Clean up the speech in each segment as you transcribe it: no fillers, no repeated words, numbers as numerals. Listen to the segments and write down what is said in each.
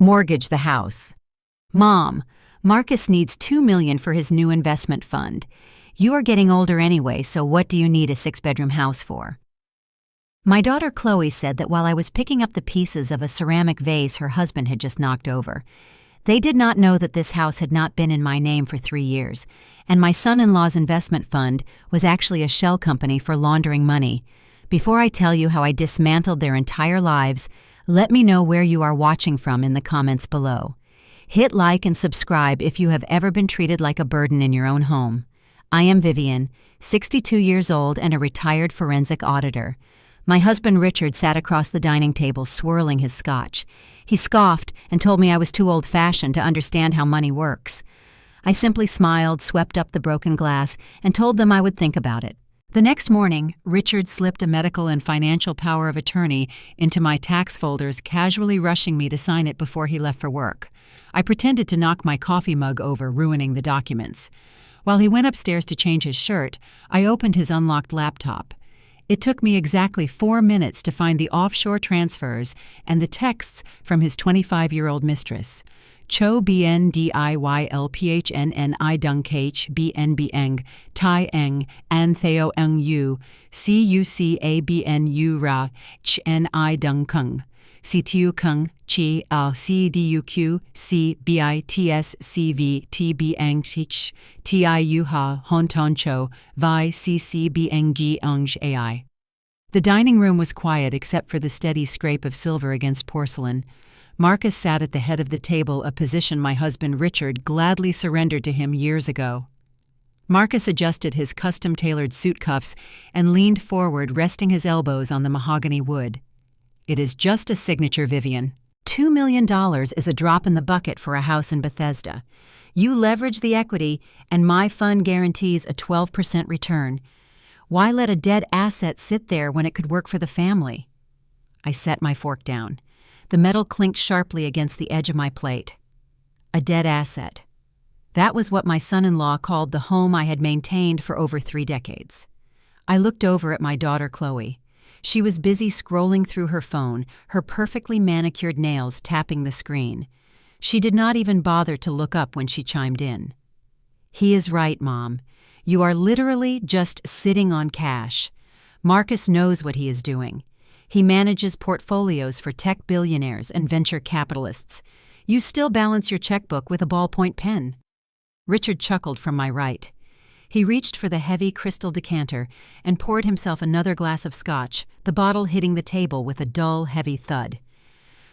Mortgage the house. Mom, Marcus needs $2 million for his new investment fund. You are getting older anyway, so what do you need a 6-bedroom house for? My daughter Chloe said that while I was picking up the pieces of a ceramic vase her husband had just knocked over, they did not know that this house had not been in my name for 3 years, and my son-in-law's investment fund was actually a shell company for laundering money. Before I tell you how I dismantled their entire lives, let me know where you are watching from in the comments below. Hit like and subscribe if you have ever been treated like a burden in your own home. I am Vivian, 62 years old and a retired forensic auditor. My husband Richard sat across the dining table swirling his scotch. He scoffed and told me I was too old-fashioned to understand how money works. I simply smiled, swept up the broken glass, and told them I would think about it. The next morning, Richard slipped a medical and financial power of attorney into my tax folders, casually rushing me to sign it before he left for work. I pretended to knock my coffee mug over, ruining the documents. While he went upstairs to change his shirt, I opened his unlocked laptop. It took me exactly 4 minutes to find the offshore transfers and the texts from his 25-year-old mistress. Cho Bien Diyl Phnn I Dung Kh Bn Beng Tai Eng An Theo Eng U Cucabnu Ra Chen I Dung Kung Ctu Kung Chi Al Cduq C Bits Cv T Beng Tich Tiu Ha Hon Ton Cho Vi Cc Beng Ong Ai. The dining room was quiet except for the steady scrape of silver against porcelain. Marcus sat at the head of the table, a position my husband Richard gladly surrendered to him years ago. Marcus adjusted his custom-tailored suit cuffs and leaned forward, resting his elbows on the mahogany wood. It is just a signature, Vivian. $2 million is a drop in the bucket for a house in Bethesda. You leverage the equity, and my fund guarantees a 12% return. Why let a dead asset sit there when it could work for the family? I set my fork down. The metal clinked sharply against the edge of my plate. A dead asset. That was what my son-in-law called the home I had maintained for over 3 decades. I looked over at my daughter Chloe. She was busy scrolling through her phone, her perfectly manicured nails tapping the screen. She did not even bother to look up when she chimed in. He is right, Mom. You are literally just sitting on cash. Marcus knows what he is doing. He manages portfolios for tech billionaires and venture capitalists. You still balance your checkbook with a ballpoint pen. Richard chuckled from my right. He reached for the heavy crystal decanter and poured himself another glass of scotch, the bottle hitting the table with a dull, heavy thud.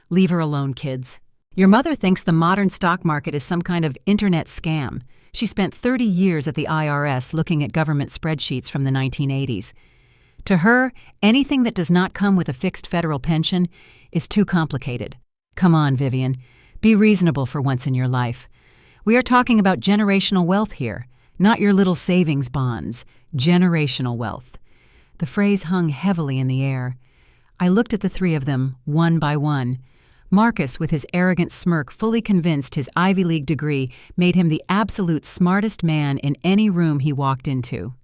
Leave her alone, kids. Your mother thinks the modern stock market is some kind of internet scam. She spent 30 years at the IRS looking at government spreadsheets from the 1980s. To her, anything that does not come with a fixed federal pension is too complicated. Come on, Vivian. Be reasonable for once in your life. We are talking about generational wealth here, not your little savings bonds. Generational wealth. The phrase hung heavily in the air. I looked at the 3 of them, one by one. Marcus, with his arrogant smirk, fully convinced his Ivy League degree made him the absolute smartest man in any room he walked into.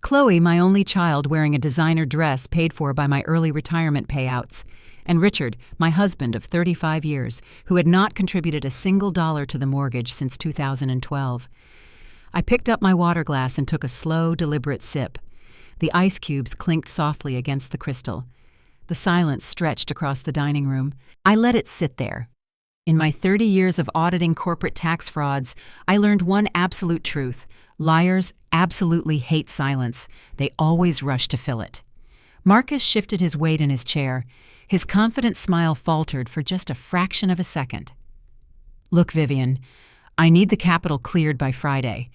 Chloe, my only child, wearing a designer dress paid for by my early retirement payouts, and Richard, my husband of 35 years, who had not contributed a single dollar to the mortgage since 2012. I picked up my water glass and took a slow, deliberate sip. The ice cubes clinked softly against the crystal. The silence stretched across the dining room. I let it sit there. In my 30 years of auditing corporate tax frauds, I learned one absolute truth. Liars absolutely hate silence. They always rush to fill it. Marcus shifted his weight in his chair. His confident smile faltered for just a fraction of a second. Look, Vivian, I need the capital cleared by Friday.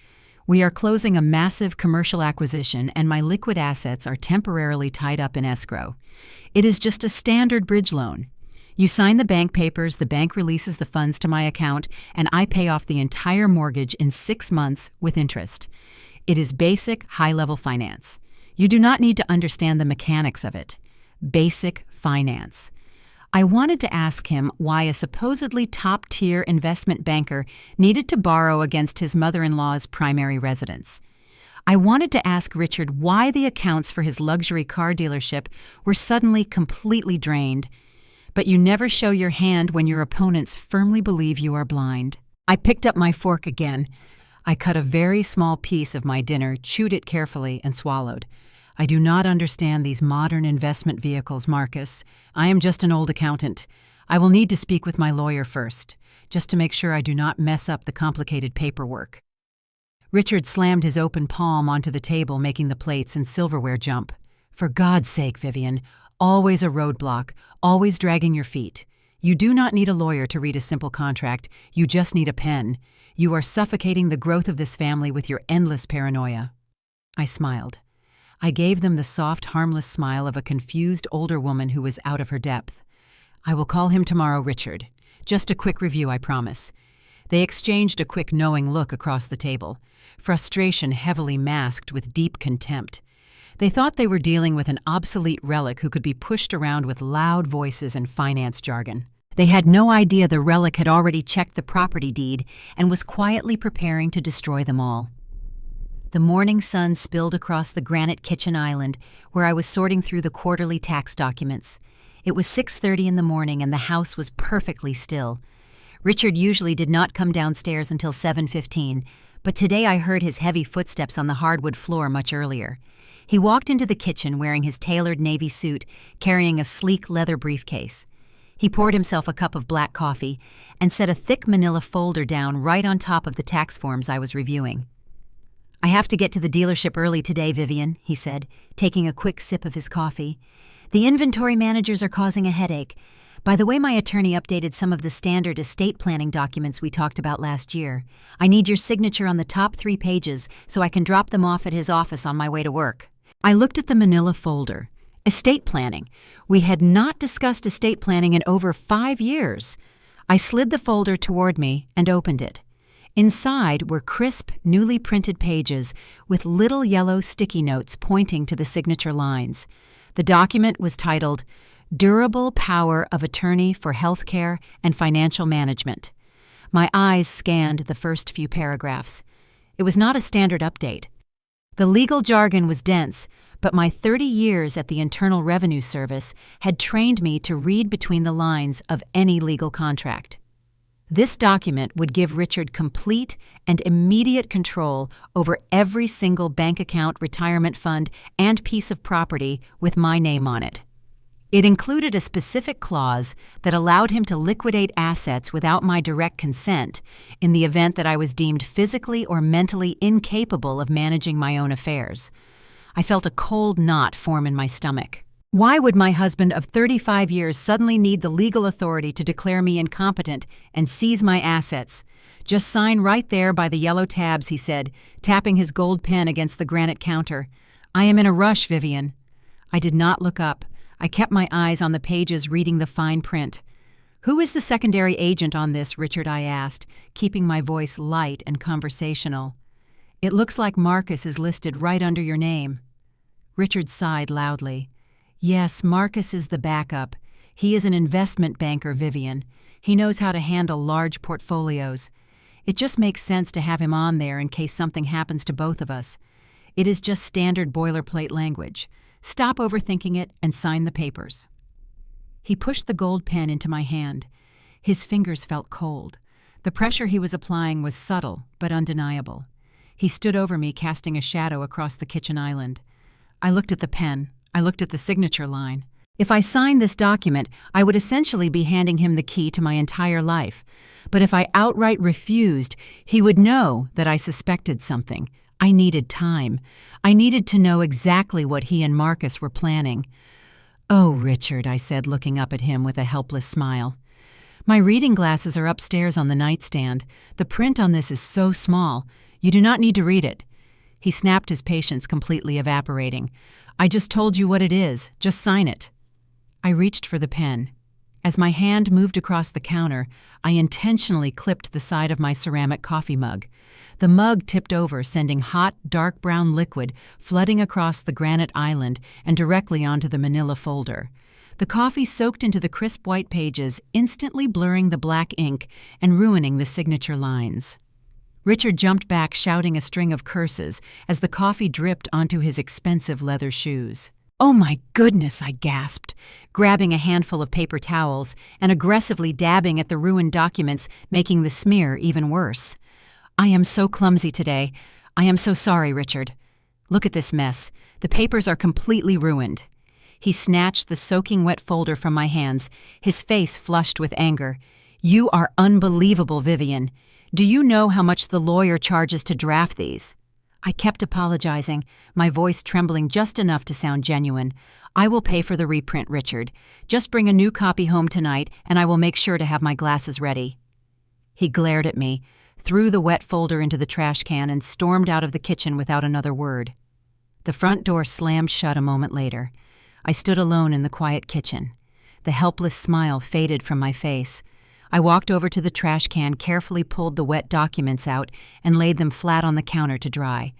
We are closing a massive commercial acquisition, and my liquid assets are temporarily tied up in escrow. It is just a standard bridge loan. You sign the bank papers, the bank releases the funds to my account, and I pay off the entire mortgage in 6 months with interest. It is basic, high-level finance. You do not need to understand the mechanics of it. Basic finance. I wanted to ask him why a supposedly top-tier investment banker needed to borrow against his mother-in-law's primary residence. I wanted to ask Richard why the accounts for his luxury car dealership were suddenly completely drained. but you never show your hand when your opponents firmly believe you are blind. I picked up my fork again. I cut a very small piece of my dinner, chewed it carefully, and swallowed. I do not understand these modern investment vehicles, Marcus. I am just an old accountant. I will need to speak with my lawyer first, just to make sure I do not mess up the complicated paperwork. Richard slammed his open palm onto the table, making the plates and silverware jump. For God's sake, Vivian, always a roadblock, always dragging your feet. You do not need a lawyer to read a simple contract, you just need a pen. You are suffocating the growth of this family with your endless paranoia. I smiled. I gave them the soft, harmless smile of a confused older woman who was out of her depth. I will call him tomorrow, Richard. Just a quick review, I promise. They exchanged a quick knowing look across the table, frustration heavily masked with deep contempt. They thought they were dealing with an obsolete relic who could be pushed around with loud voices and finance jargon. They had no idea the relic had already checked the property deed and was quietly preparing to destroy them all. The morning sun spilled across the granite kitchen island where I was sorting through the quarterly tax documents. It was 6:30 in the morning and the house was perfectly still. Richard usually did not come downstairs until 7:15, but today I heard his heavy footsteps on the hardwood floor much earlier. He walked into the kitchen wearing his tailored navy suit, carrying a sleek leather briefcase. He poured himself a cup of black coffee and set a thick manila folder down right on top of the tax forms I was reviewing. "I have to get to the dealership early today, Vivian," he said, taking a quick sip of his coffee. "The inventory managers are causing a headache. By the way, my attorney updated some of the standard estate planning documents we talked about last year. I need your signature on the top 3 pages so I can drop them off at his office on my way to work." I looked at the manila folder. Estate planning. We had not discussed estate planning in over 5 years. I slid the folder toward me and opened it. Inside were crisp, newly printed pages with little yellow sticky notes pointing to the signature lines. The document was titled, "Durable Power of Attorney for Healthcare and Financial Management." My eyes scanned the first few paragraphs. It was not a standard update. The legal jargon was dense, but my 30 years at the Internal Revenue Service had trained me to read between the lines of any legal contract. This document would give Richard complete and immediate control over every single bank account, retirement fund, and piece of property with my name on it. It included a specific clause that allowed him to liquidate assets without my direct consent in the event that I was deemed physically or mentally incapable of managing my own affairs. I felt a cold knot form in my stomach. Why would my husband of 35 years suddenly need the legal authority to declare me incompetent and seize my assets? "Just sign right there by the yellow tabs," he said, tapping his gold pen against the granite counter. "I am in a rush, Vivian." I did not look up. I kept my eyes on the pages reading the fine print. "Who is the secondary agent on this, Richard?" I asked, keeping my voice light and conversational. "It looks like Marcus is listed right under your name." Richard sighed loudly. "Yes, Marcus is the backup. He is an investment banker, Vivian. He knows how to handle large portfolios. It just makes sense to have him on there in case something happens to both of us. It is just standard boilerplate language. Stop overthinking it and sign the papers." He pushed the gold pen into my hand. His fingers felt cold. The pressure he was applying was subtle but undeniable. He stood over me, casting a shadow across the kitchen island. I looked at the pen. I looked at the signature line. If I signed this document, I would essentially be handing him the key to my entire life. But if I outright refused, he would know that I suspected something. I needed time. I needed to know exactly what he and Marcus were planning. "Oh, Richard," I said, looking up at him with a helpless smile. "My reading glasses are upstairs on the nightstand. The print on this is so small. You do not need to read it." He snapped, his patience completely evaporating. "I just told you what it is. Just sign it." I reached for the pen. As my hand moved across the counter, I intentionally clipped the side of my ceramic coffee mug. The mug tipped over, sending hot, dark brown liquid flooding across the granite island and directly onto the manila folder. The coffee soaked into the crisp white pages, instantly blurring the black ink and ruining the signature lines. Richard jumped back, shouting a string of curses as the coffee dripped onto his expensive leather shoes. "Oh my goodness," I gasped, grabbing a handful of paper towels and aggressively dabbing at the ruined documents, making the smear even worse. "I am so clumsy today. I am so sorry, Richard. Look at this mess. The papers are completely ruined." He snatched the soaking wet folder from my hands, his face flushed with anger. "You are unbelievable, Vivian. Do you know how much the lawyer charges to draft these?" I kept apologizing, my voice trembling just enough to sound genuine. "I will pay for the reprint, Richard. Just bring a new copy home tonight, and I will make sure to have my glasses ready." He glared at me, threw the wet folder into the trash can, and stormed out of the kitchen without another word. The front door slammed shut a moment later. I stood alone in the quiet kitchen. The helpless smile faded from my face. I walked over to the trash can, carefully pulled the wet documents out, and laid them flat on the counter to dry.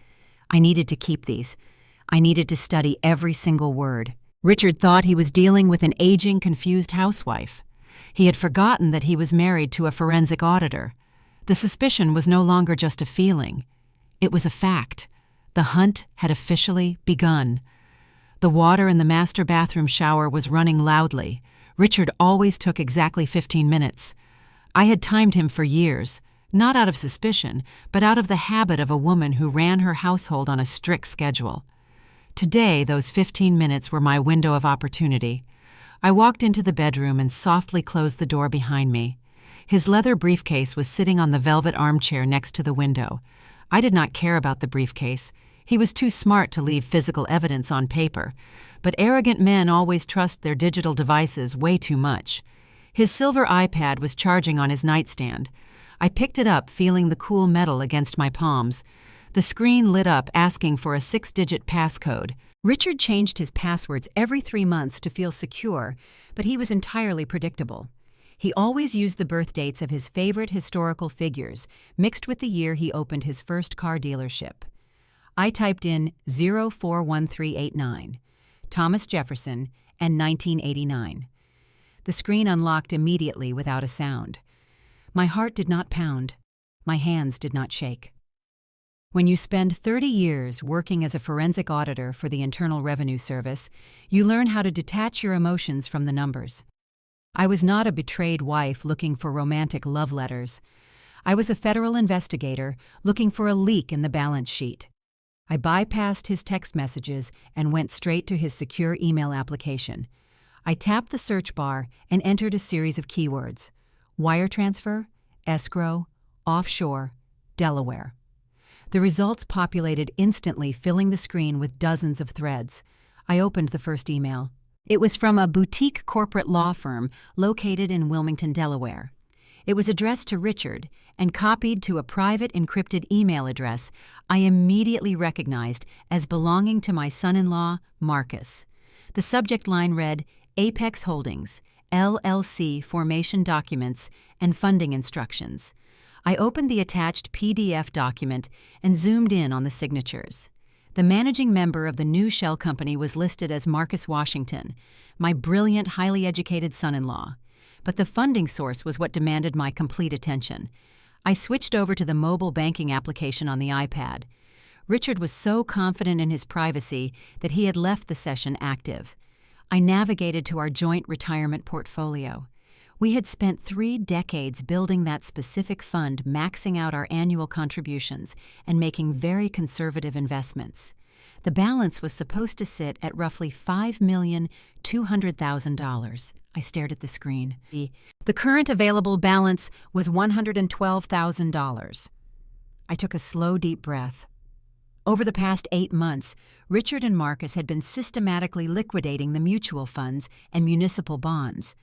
I needed to keep these. I needed to study every single word. Richard thought he was dealing with an aging, confused housewife. He had forgotten that he was married to a forensic auditor. The suspicion was no longer just a feeling. It was a fact. The hunt had officially begun. The water in the master bathroom shower was running loudly. Richard always took exactly 15 minutes. I had timed him for years, not out of suspicion, but out of the habit of a woman who ran her household on a strict schedule. Today, those 15 minutes were my window of opportunity. I walked into the bedroom and softly closed the door behind me. His leather briefcase was sitting on the velvet armchair next to the window. I did not care about the briefcase. He was too smart to leave physical evidence on paper. But arrogant men always trust their digital devices way too much. His silver iPad was charging on his nightstand. I picked it up, feeling the cool metal against my palms. The screen lit up, asking for a 6-digit passcode. Richard changed his passwords every 3 months to feel secure, but he was entirely predictable. He always used the birth dates of his favorite historical figures, mixed with the year he opened his first car dealership. I typed in 041389. Thomas Jefferson, and 1989. The screen unlocked immediately without a sound. My heart did not pound. My hands did not shake. When you spend 30 years working as a forensic auditor for the Internal Revenue Service, you learn how to detach your emotions from the numbers. I was not a betrayed wife looking for romantic love letters. I was a federal investigator looking for a leak in the balance sheet. I bypassed his text messages and went straight to his secure email application. I tapped the search bar and entered a series of keywords: wire transfer, escrow, offshore, Delaware. The results populated instantly, filling the screen with dozens of threads. I opened the first email. It was from a boutique corporate law firm located in Wilmington, Delaware. It was addressed to Richard and copied to a private encrypted email address I immediately recognized as belonging to my son-in-law, Marcus. The subject line read, Apex Holdings, LLC formation documents and funding instructions. I opened the attached PDF document and zoomed in on the signatures. The managing member of the new shell company was listed as Marcus Washington, my brilliant, highly educated son-in-law. But the funding source was what demanded my complete attention. I switched over to the mobile banking application on the iPad. Richard was so confident in his privacy that he had left the session active. I navigated to our joint retirement portfolio. We had spent 3 decades building that specific fund, maxing out our annual contributions and making very conservative investments. The balance was supposed to sit at roughly $5,200,000. I stared at the screen. The current available balance was $112,000. I took a slow, deep breath. Over the past 8 months, Richard and Marcus had been systematically liquidating the mutual funds and municipal bonds.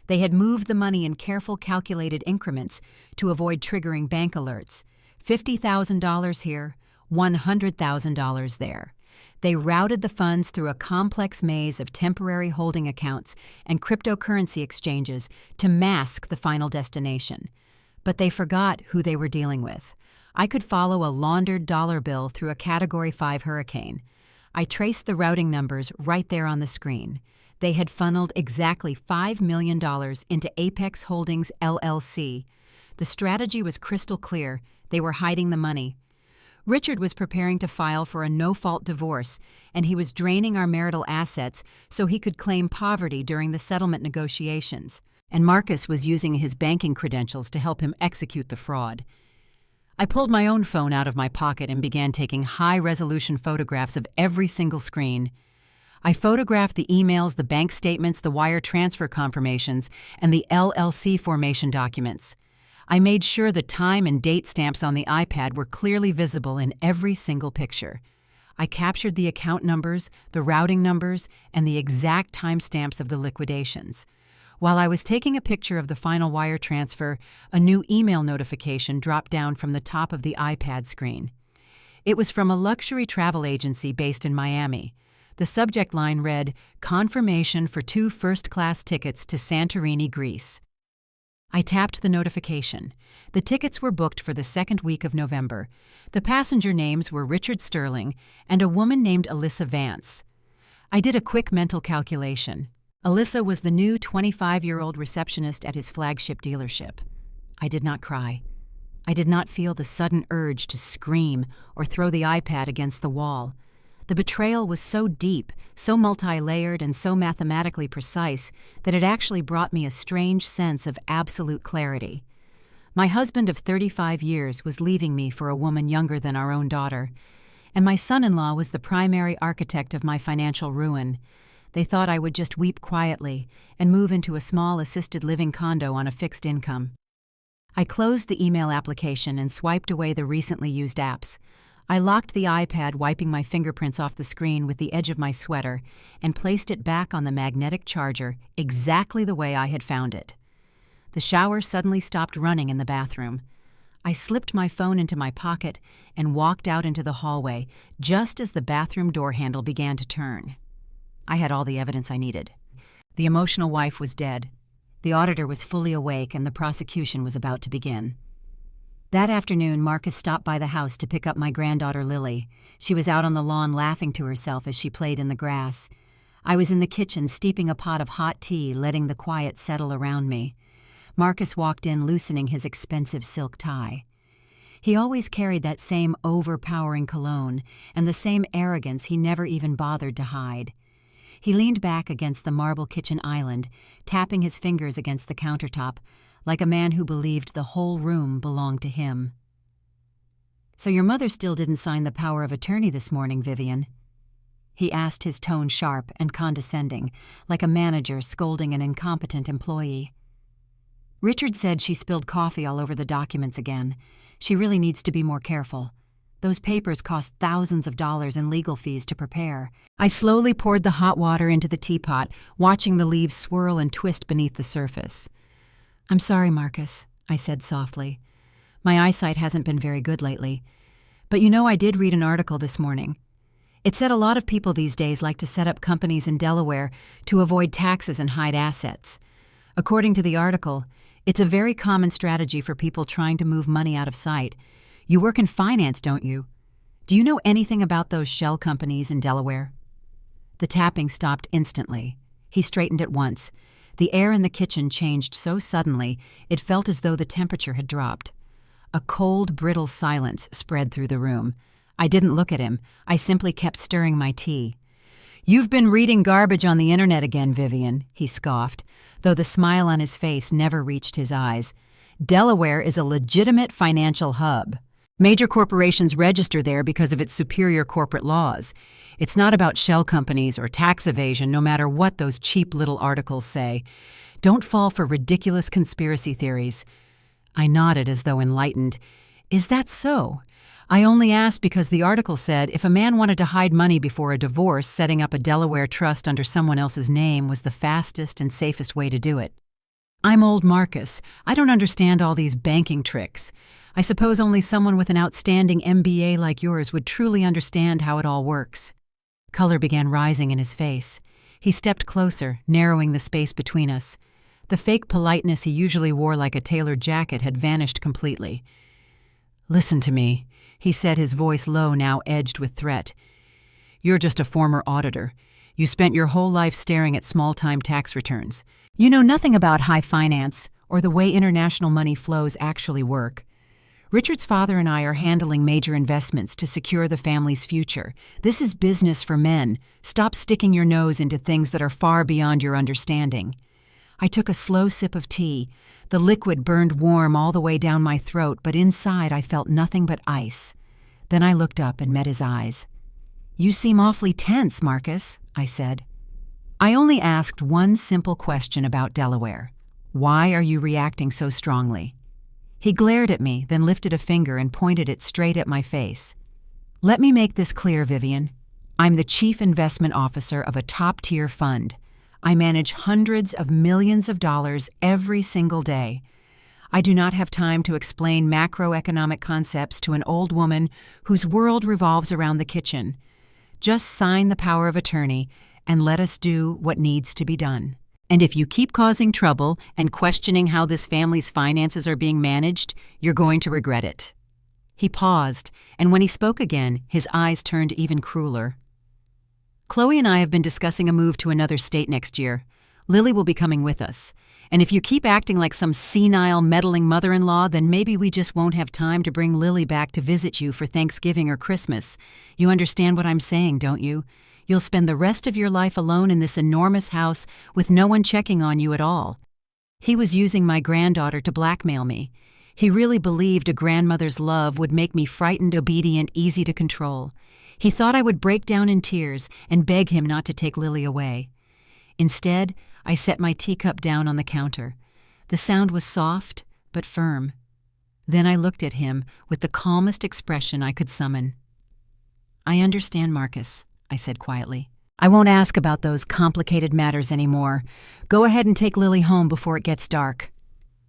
They had moved the money in careful, calculated increments to avoid triggering bank alerts. $50,000 here, $100,000 there. They routed the funds through a complex maze of temporary holding accounts and cryptocurrency exchanges to mask the final destination. But they forgot who they were dealing with. I could follow a laundered dollar bill through a Category 5 hurricane. I traced the routing numbers right there on the screen. They had funneled exactly $5 million into Apex Holdings, LLC. The strategy was crystal clear. They were hiding the money. Richard was preparing to file for a no-fault divorce, and he was draining our marital assets so he could claim poverty during the settlement negotiations. And Marcus was using his banking credentials to help him execute the fraud. I pulled my own phone out of my pocket and began taking high-resolution photographs of every single screen. I photographed the emails, the bank statements, the wire transfer confirmations, and the LLC formation documents. I made sure the time and date stamps on the iPad were clearly visible in every single picture. I captured the account numbers, the routing numbers, and the exact timestamps of the liquidations. While I was taking a picture of the final wire transfer, a new email notification dropped down from the top of the iPad screen. It was from a luxury travel agency based in Miami. The subject line read, "Confirmation for 2 first-class tickets to Santorini, Greece." I tapped the notification. The tickets were booked for the second week of November. The passenger names were Richard Sterling and a woman named Alyssa Vance. I did a quick mental calculation. Alyssa was the new 25-year-old receptionist at his flagship dealership. I did not cry. I did not feel the sudden urge to scream or throw the iPad against the wall. The betrayal was so deep, so multi-layered, and so mathematically precise that it actually brought me a strange sense of absolute clarity. My husband of 35 years was leaving me for a woman younger than our own daughter, and my son-in-law was the primary architect of my financial ruin. They thought I would just weep quietly and move into a small assisted living condo on a fixed income. I closed the email application and swiped away the recently used apps. I locked the iPad, wiping my fingerprints off the screen with the edge of my sweater, and placed it back on the magnetic charger exactly the way I had found it. The shower suddenly stopped running in the bathroom. I slipped my phone into my pocket and walked out into the hallway just as the bathroom door handle began to turn. I had all the evidence I needed. The emotional wife was dead. The auditor was fully awake, and the prosecution was about to begin. That afternoon, Marcus stopped by the house to pick up my granddaughter Lily. She was out on the lawn laughing to herself as she played in the grass. I was in the kitchen steeping a pot of hot tea, letting the quiet settle around me. Marcus walked in, loosening his expensive silk tie. He always carried that same overpowering cologne and the same arrogance he never even bothered to hide. He leaned back against the marble kitchen island, tapping his fingers against the countertop, like a man who believed the whole room belonged to him. "So your mother still didn't sign the power of attorney this morning, Vivian?" He asked, his tone sharp and condescending, like a manager scolding an incompetent employee. "Richard said she spilled coffee all over the documents again. She really needs to be more careful. Those papers cost thousands of dollars in legal fees to prepare." I slowly poured the hot water into the teapot, watching the leaves swirl and twist beneath the surface. "I'm sorry, Marcus," I said softly. "My eyesight hasn't been very good lately. But I did read an article this morning. It said a lot of people these days like to set up companies in Delaware to avoid taxes and hide assets. According to the article, it's a very common strategy for people trying to move money out of sight. You work in finance, don't you? Do you know anything about those shell companies in Delaware?" The tapping stopped instantly. He straightened at once. The air in the kitchen changed so suddenly, it felt as though the temperature had dropped. A cold, brittle silence spread through the room. I didn't look at him. I simply kept stirring my tea. "You've been reading garbage on the internet again, Vivian," he scoffed, though the smile on his face never reached his eyes. "Delaware is a legitimate financial hub. Major corporations register there because of its superior corporate laws. It's not about shell companies or tax evasion, no matter what those cheap little articles say. Don't fall for ridiculous conspiracy theories." I nodded as though enlightened. "Is that so? I only asked because the article said if a man wanted to hide money before a divorce, setting up a Delaware trust under someone else's name was the fastest and safest way to do it. I'm old Marcus. I don't understand all these banking tricks. I suppose only someone with an outstanding MBA like yours would truly understand how it all works." Color began rising in his face. He stepped closer, narrowing the space between us. The fake politeness he usually wore like a tailored jacket had vanished completely. "Listen to me," he said, his voice low, now edged with threat. "You're just a former auditor. You spent your whole life staring at small-time tax returns. You know nothing about high finance or the way international money flows actually work. Richard's father and I are handling major investments to secure the family's future. This is business for men. Stop sticking your nose into things that are far beyond your understanding. I took a slow sip of tea. The liquid burned warm all the way down my throat, but inside I felt nothing but ice. Then I looked up and met his eyes. "You seem awfully tense, Marcus," I said. "I only asked one simple question about Delaware. Why are you reacting so strongly?" He glared at me, then lifted a finger and pointed it straight at my face. "Let me make this clear, Vivian. I'm the chief investment officer of a top-tier fund. I manage hundreds of millions of dollars every single day. I do not have time to explain macroeconomic concepts to an old woman whose world revolves around the kitchen. Just sign the power of attorney and let us do what needs to be done. And if you keep causing trouble and questioning how this family's finances are being managed, you're going to regret it." He paused, and when he spoke again, his eyes turned even crueler. "Chloe and I have been discussing a move to another state next year. Lily will be coming with us. And if you keep acting like some senile, meddling mother-in-law, then maybe we just won't have time to bring Lily back to visit you for Thanksgiving or Christmas. You understand what I'm saying, don't you? You'll spend the rest of your life alone in this enormous house with no one checking on you at all." He was using my granddaughter to blackmail me. He really believed a grandmother's love would make me frightened, obedient, easy to control. He thought I would break down in tears and beg him not to take Lily away. Instead, I set my teacup down on the counter. The sound was soft, but firm. Then I looked at him with the calmest expression I could summon. "I understand, Marcus," I said quietly. "I won't ask about those complicated matters anymore. Go ahead and take Lily home before it gets dark."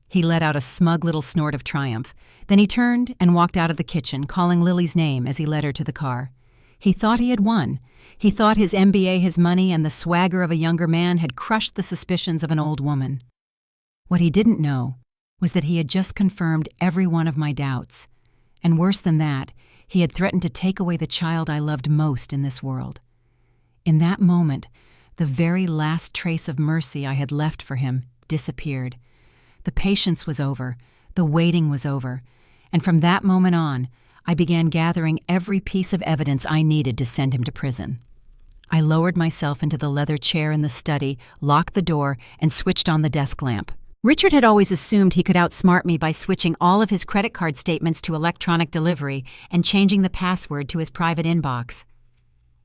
He let out a smug little snort of triumph. Then he turned and walked out of the kitchen, calling Lily's name as he led her to the car. He thought he had won. He thought his MBA, his money, and the swagger of a younger man had crushed the suspicions of an old woman. What he didn't know was that he had just confirmed every one of my doubts. And worse than that, he had threatened to take away the child I loved most in this world. In that moment, the very last trace of mercy I had left for him disappeared. The patience was over, the waiting was over, and from that moment on, I began gathering every piece of evidence I needed to send him to prison. I lowered myself into the leather chair in the study, locked the door, and switched on the desk lamp. Richard had always assumed he could outsmart me by switching all of his credit card statements to electronic delivery and changing the password to his private inbox.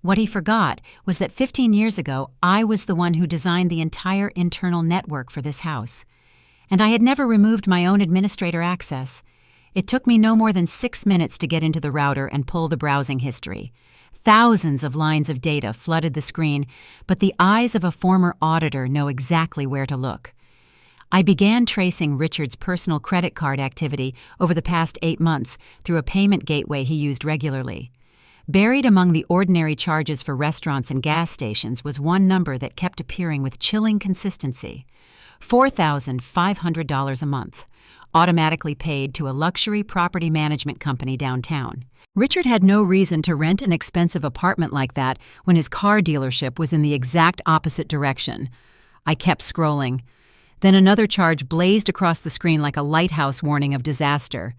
What he forgot was that 15 years ago, I was the one who designed the entire internal network for this house. And I had never removed my own administrator access. It took me no more than 6 minutes to get into the router and pull the browsing history. Thousands of lines of data flooded the screen, but the eyes of a former auditor know exactly where to look. I began tracing Richard's personal credit card activity over the past 8 months through a payment gateway he used regularly. Buried among the ordinary charges for restaurants and gas stations was one number that kept appearing with chilling consistency: $4,500 a month, automatically paid to a luxury property management company downtown. Richard had no reason to rent an expensive apartment like that when his car dealership was in the exact opposite direction. I kept scrolling. Then another charge blazed across the screen like a lighthouse warning of disaster.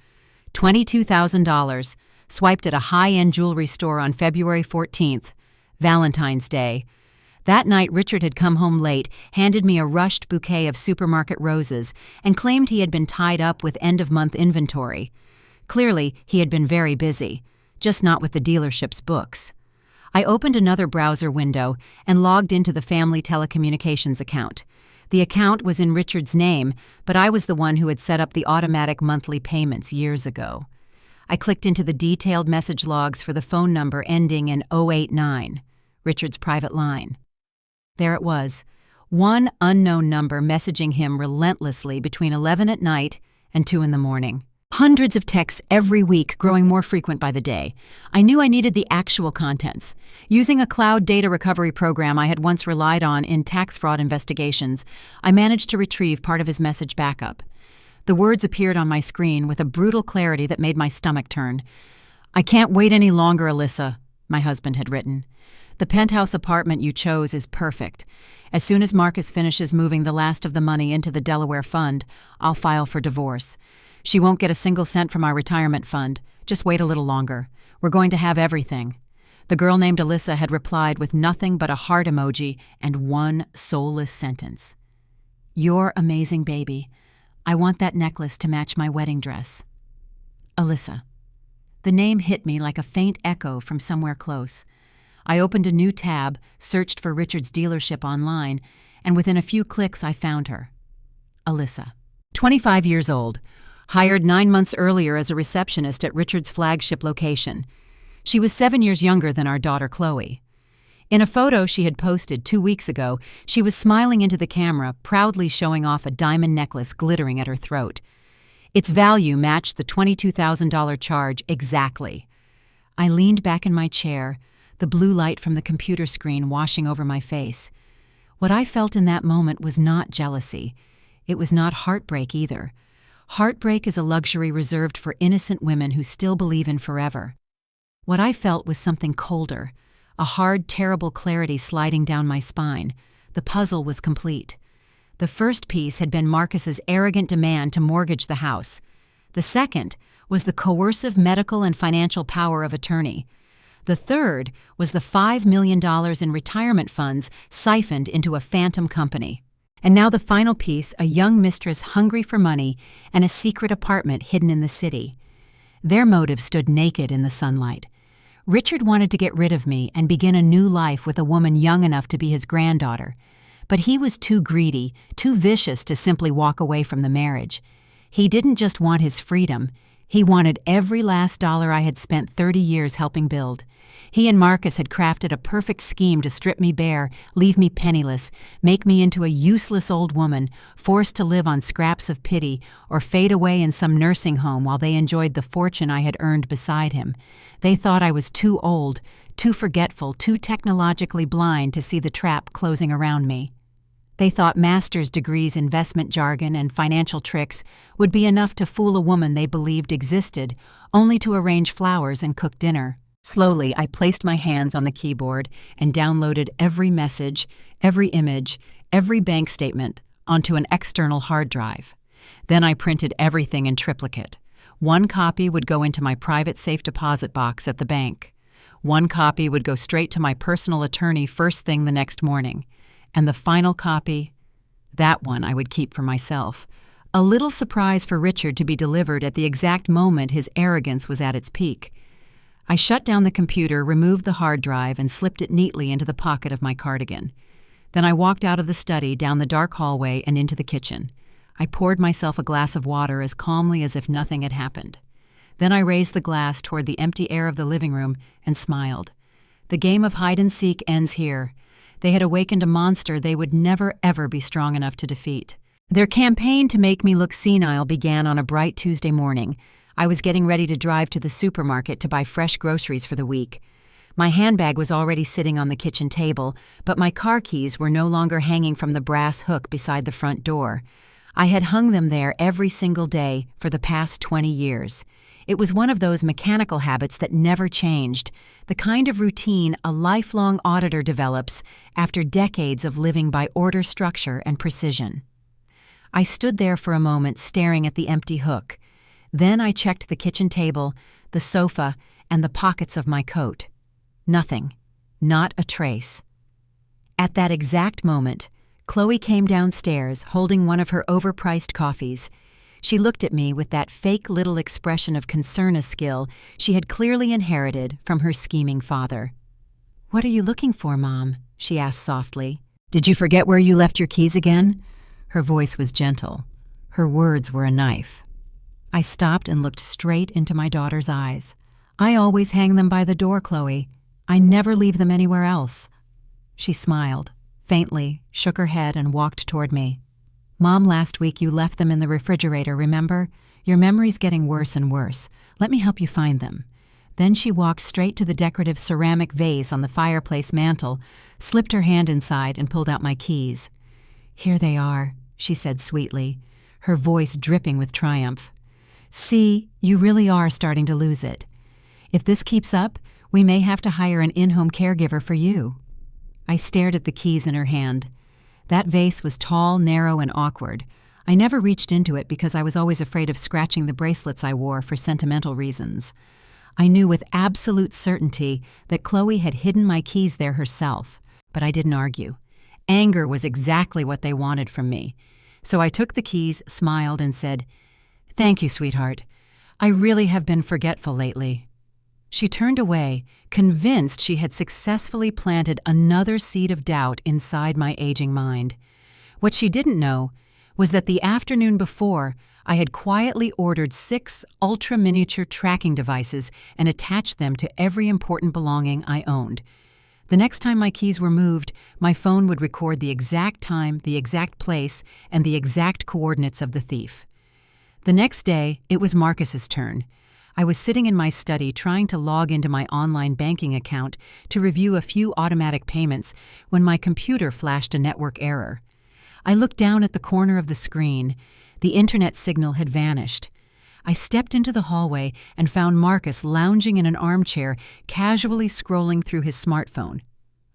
$22,000, swiped at a high-end jewelry store on February 14th, Valentine's Day. That night, Richard had come home late, handed me a rushed bouquet of supermarket roses, and claimed he had been tied up with end-of-month inventory. Clearly, he had been very busy, just not with the dealership's books. I opened another browser window and logged into the family telecommunications account. The account was in Richard's name, but I was the one who had set up the automatic monthly payments years ago. I clicked into the detailed message logs for the phone number ending in 089, Richard's private line. There it was, one unknown number messaging him relentlessly between 11 at night and 2 in the morning. Hundreds of texts every week, growing more frequent by the day. I knew I needed the actual contents. Using a cloud data recovery program I had once relied on in tax fraud investigations, I managed to retrieve part of his message backup. The words appeared on my screen with a brutal clarity that made my stomach turn. "I can't wait any longer, Alyssa," my husband had written. "The penthouse apartment you chose is perfect. As soon as Marcus finishes moving the last of the money into the Delaware fund, I'll file for divorce. She won't get a single cent from our retirement fund. Just wait a little longer. We're going to have everything." The girl named Alyssa had replied with nothing but a heart emoji and one soulless sentence. "You're amazing, baby. I want that necklace to match my wedding dress." Alyssa. The name hit me like a faint echo from somewhere close. I opened a new tab, searched for Richard's dealership online, and within a few clicks I found her. Alyssa. 25 years old. Hired 9 months earlier as a receptionist at Richard's flagship location. She was 7 years younger than our daughter Chloe. In a photo she had posted 2 weeks ago, she was smiling into the camera, proudly showing off a diamond necklace glittering at her throat. Its value matched the $22,000 charge exactly. I leaned back in my chair, the blue light from the computer screen washing over my face. What I felt in that moment was not jealousy. It was not heartbreak either. Heartbreak is a luxury reserved for innocent women who still believe in forever. What I felt was something colder, a hard, terrible clarity sliding down my spine. The puzzle was complete. The first piece had been Marcus's arrogant demand to mortgage the house. The second was the coercive medical and financial power of attorney. The third was the $5 million in retirement funds siphoned into a phantom company. And now the final piece, a young mistress hungry for money and a secret apartment hidden in the city. Their motive stood naked in the sunlight. Richard wanted to get rid of me and begin a new life with a woman young enough to be his granddaughter. But he was too greedy, too vicious to simply walk away from the marriage. He didn't just want his freedom. He wanted every last dollar I had spent 30 years helping build. He and Marcus had crafted a perfect scheme to strip me bare, leave me penniless, make me into a useless old woman, forced to live on scraps of pity or fade away in some nursing home while they enjoyed the fortune I had earned beside him. They thought I was too old, too forgetful, too technologically blind to see the trap closing around me. They thought master's degrees, investment jargon, and financial tricks would be enough to fool a woman they believed existed, only to arrange flowers and cook dinner. Slowly, I placed my hands on the keyboard and downloaded every message, every image, every bank statement onto an external hard drive. Then I printed everything in triplicate. One copy would go into my private safe deposit box at the bank. One copy would go straight to my personal attorney first thing the next morning. And the final copy, that one I would keep for myself. A little surprise for Richard to be delivered at the exact moment his arrogance was at its peak. I shut down the computer, removed the hard drive, and slipped it neatly into the pocket of my cardigan. Then I walked out of the study, down the dark hallway, and into the kitchen. I poured myself a glass of water as calmly as if nothing had happened. Then I raised the glass toward the empty air of the living room and smiled. The game of hide-and-seek ends here. They had awakened a monster they would never, ever be strong enough to defeat. Their campaign to make me look senile began on a bright Tuesday morning. I was getting ready to drive to the supermarket to buy fresh groceries for the week. My handbag was already sitting on the kitchen table, but my car keys were no longer hanging from the brass hook beside the front door. I had hung them there every single day for the past 20 years. It was one of those mechanical habits that never changed, the kind of routine a lifelong auditor develops after decades of living by order, structure, and precision. I stood there for a moment staring at the empty hook. Then I checked the kitchen table, the sofa, and the pockets of my coat. Nothing. Not a trace. At that exact moment, Chloe came downstairs holding one of her overpriced coffees. She looked at me with that fake little expression of concern, a skill she had clearly inherited from her scheming father. "What are you looking for, Mom?" she asked softly. "Did you forget where you left your keys again?" Her voice was gentle. Her words were a knife. I stopped and looked straight into my daughter's eyes. "I always hang them by the door, Chloe. I never leave them anywhere else." She smiled, faintly, shook her head, and walked toward me. "Mom, last week you left them in the refrigerator, remember? Your memory's getting worse and worse. Let me help you find them." Then she walked straight to the decorative ceramic vase on the fireplace mantel, slipped her hand inside, and pulled out my keys. "Here they are," she said sweetly, her voice dripping with triumph. "See, you really are starting to lose it. If this keeps up, we may have to hire an in-home caregiver for you." I stared at the keys in her hand. That vase was tall, narrow, and awkward. I never reached into it because I was always afraid of scratching the bracelets I wore for sentimental reasons. I knew with absolute certainty that Chloe had hidden my keys there herself, but I didn't argue. Anger was exactly what they wanted from me. So I took the keys, smiled, and said, "Thank you, sweetheart. I really have been forgetful lately." She turned away, convinced she had successfully planted another seed of doubt inside my aging mind. What she didn't know was that the afternoon before, I had quietly ordered 6 ultra-miniature tracking devices and attached them to every important belonging I owned. The next time my keys were moved, my phone would record the exact time, the exact place, and the exact coordinates of the thief. The next day, it was Marcus's turn. I was sitting in my study trying to log into my online banking account to review a few automatic payments when my computer flashed a network error. I looked down at the corner of the screen. The internet signal had vanished. I stepped into the hallway and found Marcus lounging in an armchair, casually scrolling through his smartphone.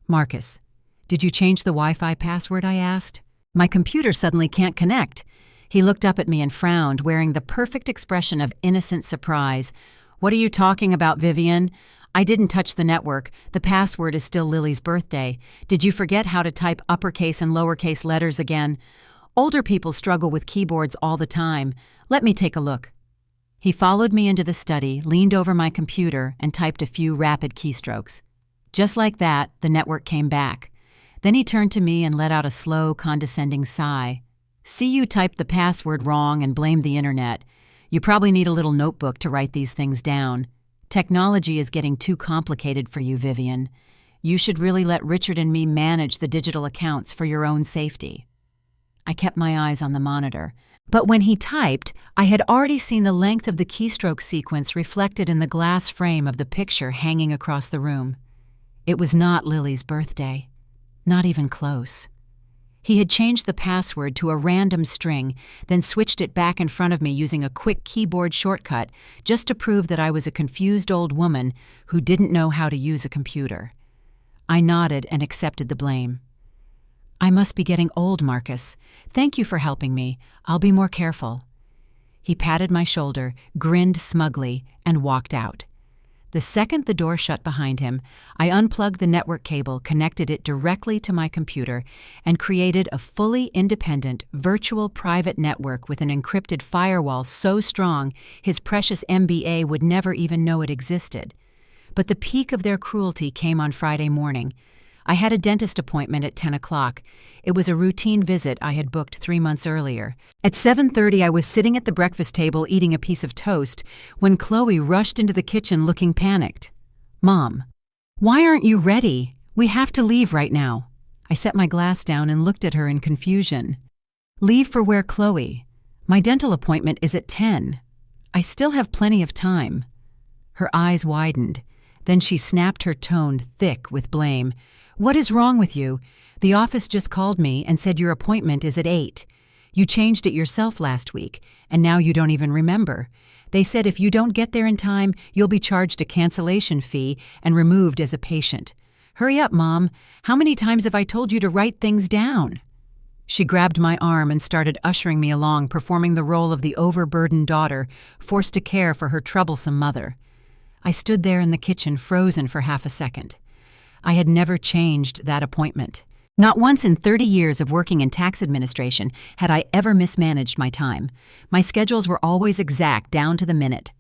"Marcus, did you change the Wi-Fi password?" I asked. "My computer suddenly can't connect." He looked up at me and frowned, wearing the perfect expression of innocent surprise. "What are you talking about, Vivian? I didn't touch the network. The password is still Lily's birthday. Did you forget how to type uppercase and lowercase letters again? Older people struggle with keyboards all the time. Let me take a look." He followed me into the study, leaned over my computer, and typed a few rapid keystrokes. Just like that, the network came back. Then he turned to me and let out a slow, condescending sigh. "See, you typed the password wrong and blamed the internet. You probably need a little notebook to write these things down. Technology is getting too complicated for you, Vivian. You should really let Richard and me manage the digital accounts for your own safety." I kept my eyes on the monitor. But when he typed, I had already seen the length of the keystroke sequence reflected in the glass frame of the picture hanging across the room. It was not Lily's birthday. Not even close. He had changed the password to a random string, then switched it back in front of me using a quick keyboard shortcut just to prove that I was a confused old woman who didn't know how to use a computer. I nodded and accepted the blame. "I must be getting old, Marcus. Thank you for helping me. I'll be more careful." He patted my shoulder, grinned smugly, and walked out. The second the door shut behind him, I unplugged the network cable, connected it directly to my computer, and created a fully independent, virtual private network with an encrypted firewall so strong his precious MBA would never even know it existed. But the peak of their cruelty came on Friday morning. I had a dentist appointment at 10 o'clock. It was a routine visit I had booked 3 months earlier. At 7:30, I was sitting at the breakfast table eating a piece of toast when Chloe rushed into the kitchen looking panicked. "Mom, why aren't you ready? We have to leave right now." I set my glass down and looked at her in confusion. "Leave for where, Chloe? My dental appointment is at 10. I still have plenty of time." Her eyes widened. Then she snapped her tone thick with blame. "What is wrong with you? The office just called me and said your appointment is at 8. You changed it yourself last week, and now you don't even remember. They said if you don't get there in time, you'll be charged a cancellation fee and removed as a patient. Hurry up, Mom. How many times have I told you to write things down?" She grabbed my arm and started ushering me along, performing the role of the overburdened daughter, forced to care for her troublesome mother. I stood there in the kitchen, frozen for half a second. I had never changed that appointment. Not once in 30 years of working in tax administration had I ever mismanaged my time. My schedules were always exact, down to the minute.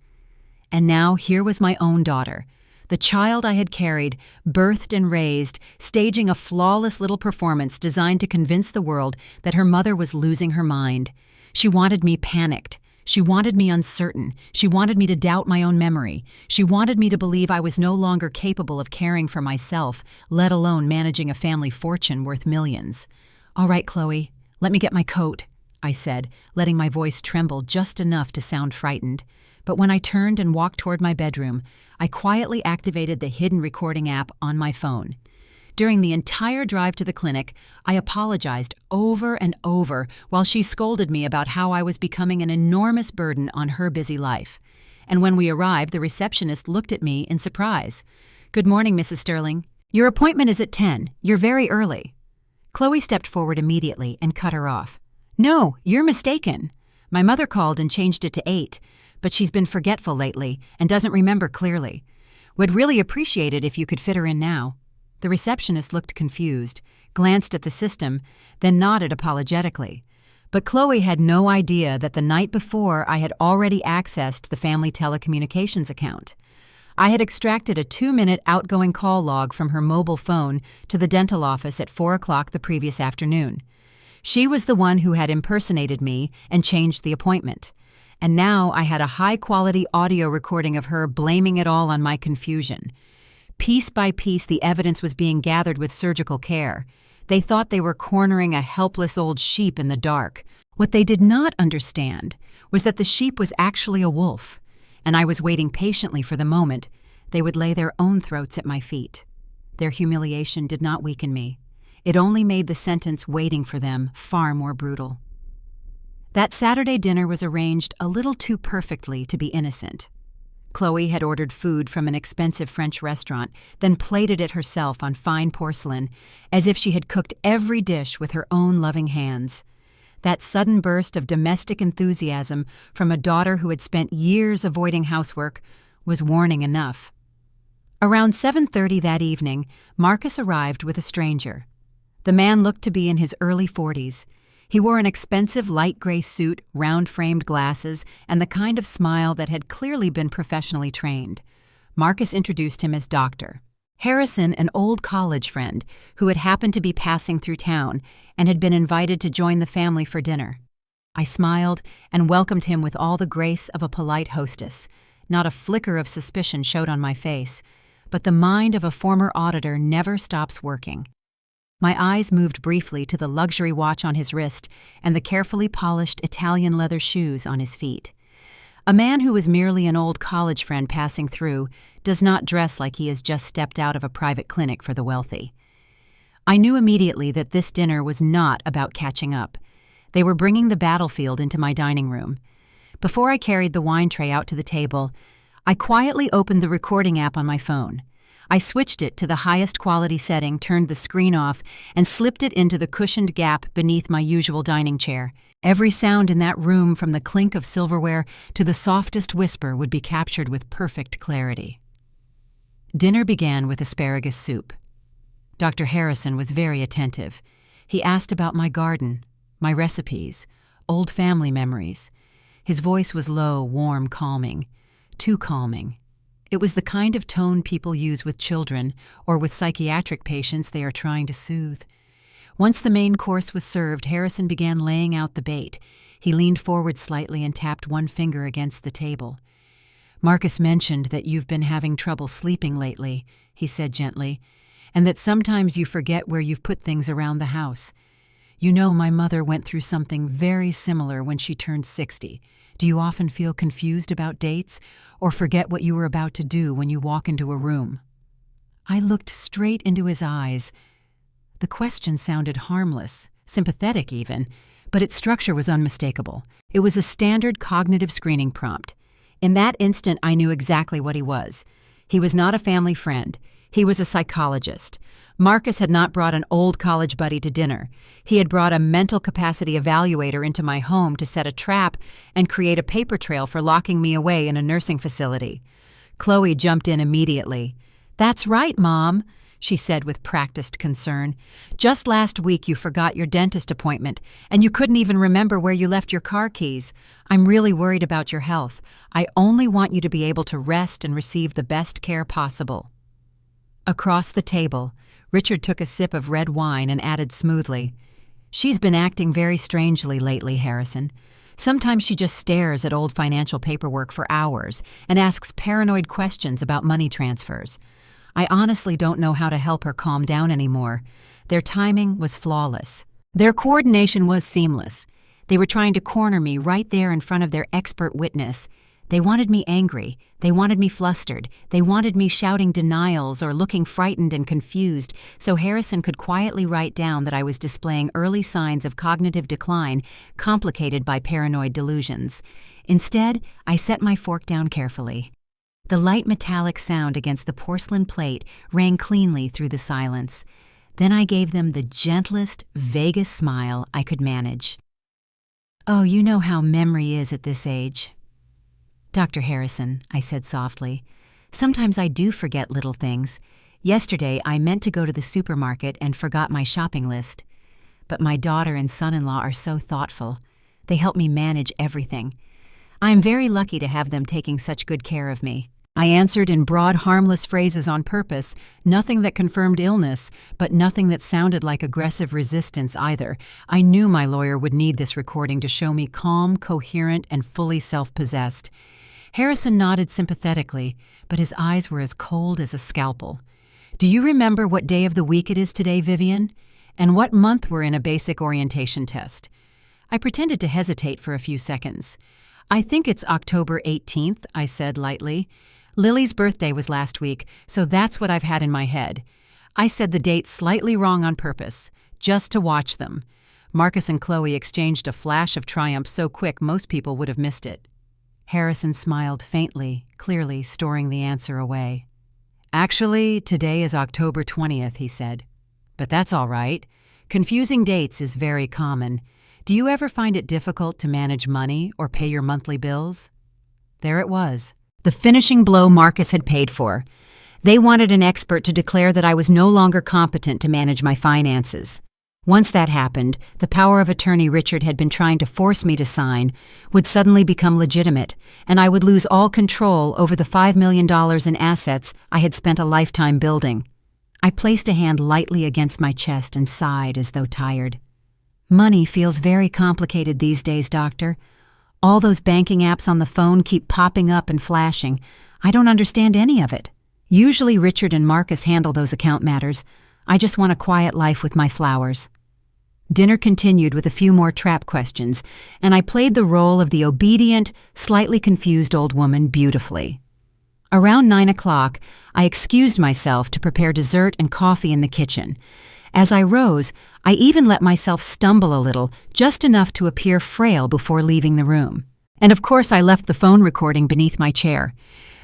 And now here was my own daughter, the child I had carried, birthed and raised, staging a flawless little performance designed to convince the world that her mother was losing her mind. She wanted me panicked. She wanted me uncertain. She wanted me to doubt my own memory. She wanted me to believe I was no longer capable of caring for myself, let alone managing a family fortune worth millions. "All right, Chloe, let me get my coat," I said, letting my voice tremble just enough to sound frightened. But when I turned and walked toward my bedroom, I quietly activated the hidden recording app on my phone. During the entire drive to the clinic, I apologized over and over while she scolded me about how I was becoming an enormous burden on her busy life. And when we arrived, the receptionist looked at me in surprise. "Good morning, Mrs. Sterling. Your appointment is at 10. You're very early." Chloe stepped forward immediately and cut her off. "No, you're mistaken. My mother called and changed it to 8, but she's been forgetful lately and doesn't remember clearly. Would really appreciate it if you could fit her in now." The receptionist looked confused, glanced at the system, then nodded apologetically. But Chloe had no idea that the night before I had already accessed the family telecommunications account. I had extracted a 2-minute outgoing call log from her mobile phone to the dental office at 4 o'clock the previous afternoon. She was the one who had impersonated me and changed the appointment. And now I had a high-quality audio recording of her blaming it all on my confusion. Piece by piece, the evidence was being gathered with surgical care. They thought they were cornering a helpless old sheep in the dark. What they did not understand was that the sheep was actually a wolf, and I was waiting patiently for the moment they would lay their own throats at my feet. Their humiliation did not weaken me. It only made the sentence waiting for them far more brutal. That Saturday dinner was arranged a little too perfectly to be innocent. Chloe had ordered food from an expensive French restaurant, then plated it herself on fine porcelain, as if she had cooked every dish with her own loving hands. That sudden burst of domestic enthusiasm from a daughter who had spent years avoiding housework was warning enough. Around 7:30 that evening, Marcus arrived with a stranger. The man looked to be in his early 40s. He wore an expensive light gray suit, round-framed glasses, and the kind of smile that had clearly been professionally trained. Marcus introduced him as Doctor Harrison, an old college friend who had happened to be passing through town and had been invited to join the family for dinner. I smiled and welcomed him with all the grace of a polite hostess. Not a flicker of suspicion showed on my face, but the mind of a former auditor never stops working. My eyes moved briefly to the luxury watch on his wrist and the carefully polished Italian leather shoes on his feet. A man who is merely an old college friend passing through does not dress like he has just stepped out of a private clinic for the wealthy. I knew immediately that this dinner was not about catching up. They were bringing the battlefield into my dining room. Before I carried the wine tray out to the table, I quietly opened the recording app on my phone. I switched it to the highest quality setting, turned the screen off, and slipped it into the cushioned gap beneath my usual dining chair. Every sound in that room, from the clink of silverware to the softest whisper, would be captured with perfect clarity. Dinner began with asparagus soup. Dr. Harrison was very attentive. He asked about my garden, my recipes, old family memories. His voice was low, warm, calming. Too calming. It was the kind of tone people use with children or with psychiatric patients they are trying to soothe. Once the main course was served, Harrison began laying out the bait. He leaned forward slightly and tapped one finger against the table. "Marcus mentioned that you've been having trouble sleeping lately," he said gently, "and that sometimes you forget where you've put things around the house. You know, my mother went through something very similar when she turned 60. Do you often feel confused about dates or forget what you were about to do when you walk into a room?" I looked straight into his eyes. The question sounded harmless, sympathetic even, but its structure was unmistakable. It was a standard cognitive screening prompt. In that instant, I knew exactly what he was. He was not a family friend. He was a psychologist. Marcus had not brought an old college buddy to dinner. He had brought a mental capacity evaluator into my home to set a trap and create a paper trail for locking me away in a nursing facility. Chloe jumped in immediately. "That's right, Mom," she said with practiced concern. "Just last week you forgot your dentist appointment, and you couldn't even remember where you left your car keys. I'm really worried about your health. I only want you to be able to rest and receive the best care possible." Across the table, Richard took a sip of red wine and added smoothly, "She's been acting very strangely lately, Harrison. Sometimes she just stares at old financial paperwork for hours and asks paranoid questions about money transfers. I honestly don't know how to help her calm down anymore. Their timing was flawless. Their coordination was seamless. They were trying to corner me right there in front of their expert witness. They wanted me angry. They wanted me flustered. They wanted me shouting denials or looking frightened and confused so Harrison could quietly write down that I was displaying early signs of cognitive decline complicated by paranoid delusions. Instead, I set my fork down carefully. The light metallic sound against the porcelain plate rang cleanly through the silence. Then I gave them the gentlest, vaguest smile I could manage. Oh, you know how memory is at this age. Dr. Harrison, I said softly, sometimes I do forget little things. Yesterday, I meant to go to the supermarket and forgot my shopping list. But my daughter and son-in-law are so thoughtful. They help me manage everything. I am very lucky to have them taking such good care of me. I answered in broad, harmless phrases on purpose, nothing that confirmed illness, but nothing that sounded like aggressive resistance either. I knew my lawyer would need this recording to show me calm, coherent, and fully self-possessed. Harrison nodded sympathetically, but his eyes were as cold as a scalpel. Do you remember what day of the week it is today, Vivian? And what month we're in a basic orientation test? I pretended to hesitate for a few seconds. I think it's October 18th, I said lightly. Lily's birthday was last week, so that's what I've had in my head. I said the date slightly wrong on purpose, just to watch them. Marcus and Chloe exchanged a flash of triumph so quick most people would have missed it. Harrison smiled faintly, clearly storing the answer away. Actually, today is October 20th, he said. But that's all right. Confusing dates is very common. Do you ever find it difficult to manage money or pay your monthly bills? There it was. The finishing blow Marcus had paid for. They wanted an expert to declare that I was no longer competent to manage my finances. Once that happened, the power of attorney Richard had been trying to force me to sign would suddenly become legitimate, and I would lose all control over the $5 million in assets I had spent a lifetime building. I placed a hand lightly against my chest and sighed as though tired. Money feels very complicated these days, Doctor. All those banking apps on the phone keep popping up and flashing. I don't understand any of it. Usually Richard and Marcus handle those account matters. I just want a quiet life with my flowers. Dinner continued with a few more trap questions, and I played the role of the obedient, slightly confused old woman beautifully. Around 9 o'clock, I excused myself to prepare dessert and coffee in the kitchen. As I rose, I even let myself stumble a little, just enough to appear frail before leaving the room. And of course I left the phone recording beneath my chair.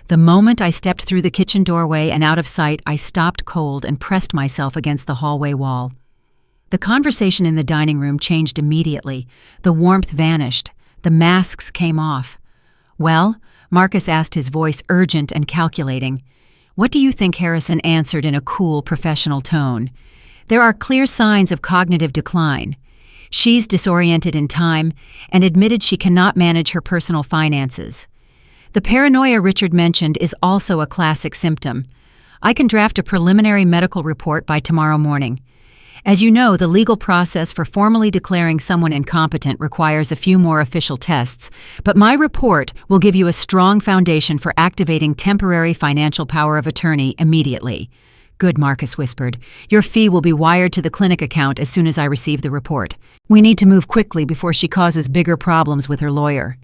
The moment I stepped through the kitchen doorway and out of sight, I stopped cold and pressed myself against the hallway wall. The conversation in the dining room changed immediately. The warmth vanished. The masks came off. "Well?" Marcus asked, his voice urgent and calculating. "What do you think?" Harrison answered in a cool, professional tone. "There are clear signs of cognitive decline. She's disoriented in time and admitted she cannot manage her personal finances. The paranoia Richard mentioned is also a classic symptom. I can draft a preliminary medical report by tomorrow morning. As you know, the legal process for formally declaring someone incompetent requires a few more official tests, but my report will give you a strong foundation for activating temporary financial power of attorney immediately." "Good," Marcus whispered. "Your fee will be wired to the clinic account as soon as I receive the report. We need to move quickly before she causes bigger problems with her lawyer."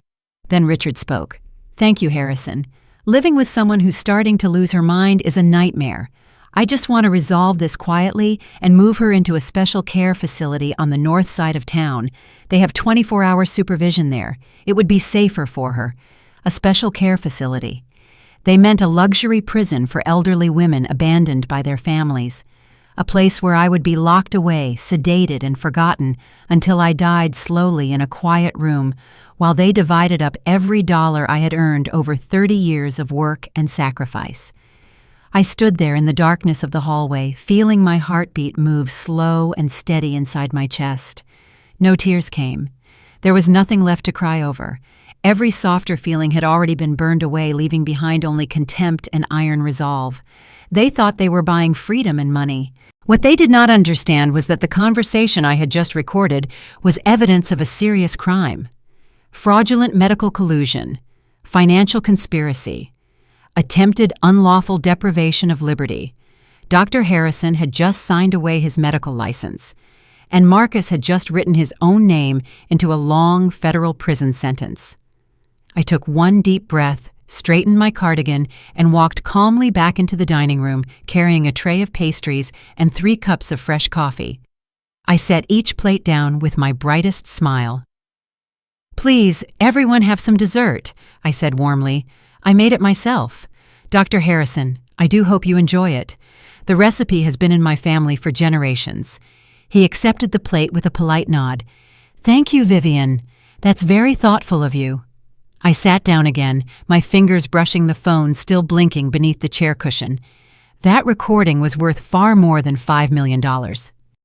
Then Richard spoke. "Thank you, Harrison. Living with someone who's starting to lose her mind is a nightmare. I just want to resolve this quietly and move her into a special care facility on the north side of town. They have 24-hour supervision there. It would be safer for her. A special care facility." They meant a luxury prison for elderly women abandoned by their families. A place where I would be locked away, sedated and forgotten, until I died slowly in a quiet room, while they divided up every dollar I had earned over 30 years of work and sacrifice. I stood there in the darkness of the hallway, feeling my heartbeat move slow and steady inside my chest. No tears came. There was nothing left to cry over. Every softer feeling had already been burned away, leaving behind only contempt and iron resolve. They thought they were buying freedom and money. What they did not understand was that the conversation I had just recorded was evidence of a serious crime. Fraudulent medical collusion, financial conspiracy, attempted unlawful deprivation of liberty. Dr. Harrison had just signed away his medical license, and Marcus had just written his own name into a long federal prison sentence. I took one deep breath, straightened my cardigan, and walked calmly back into the dining room, carrying a tray of pastries and 3 cups of fresh coffee. I set each plate down with my brightest smile. "Please, everyone have some dessert," I said warmly. "I made it myself. Dr. Harrison, I do hope you enjoy it. The recipe has been in my family for generations." He accepted the plate with a polite nod. "Thank you, Vivian. That's very thoughtful of you. I sat down again, my fingers brushing the phone still blinking beneath the chair cushion. That recording was worth far more than $5 million.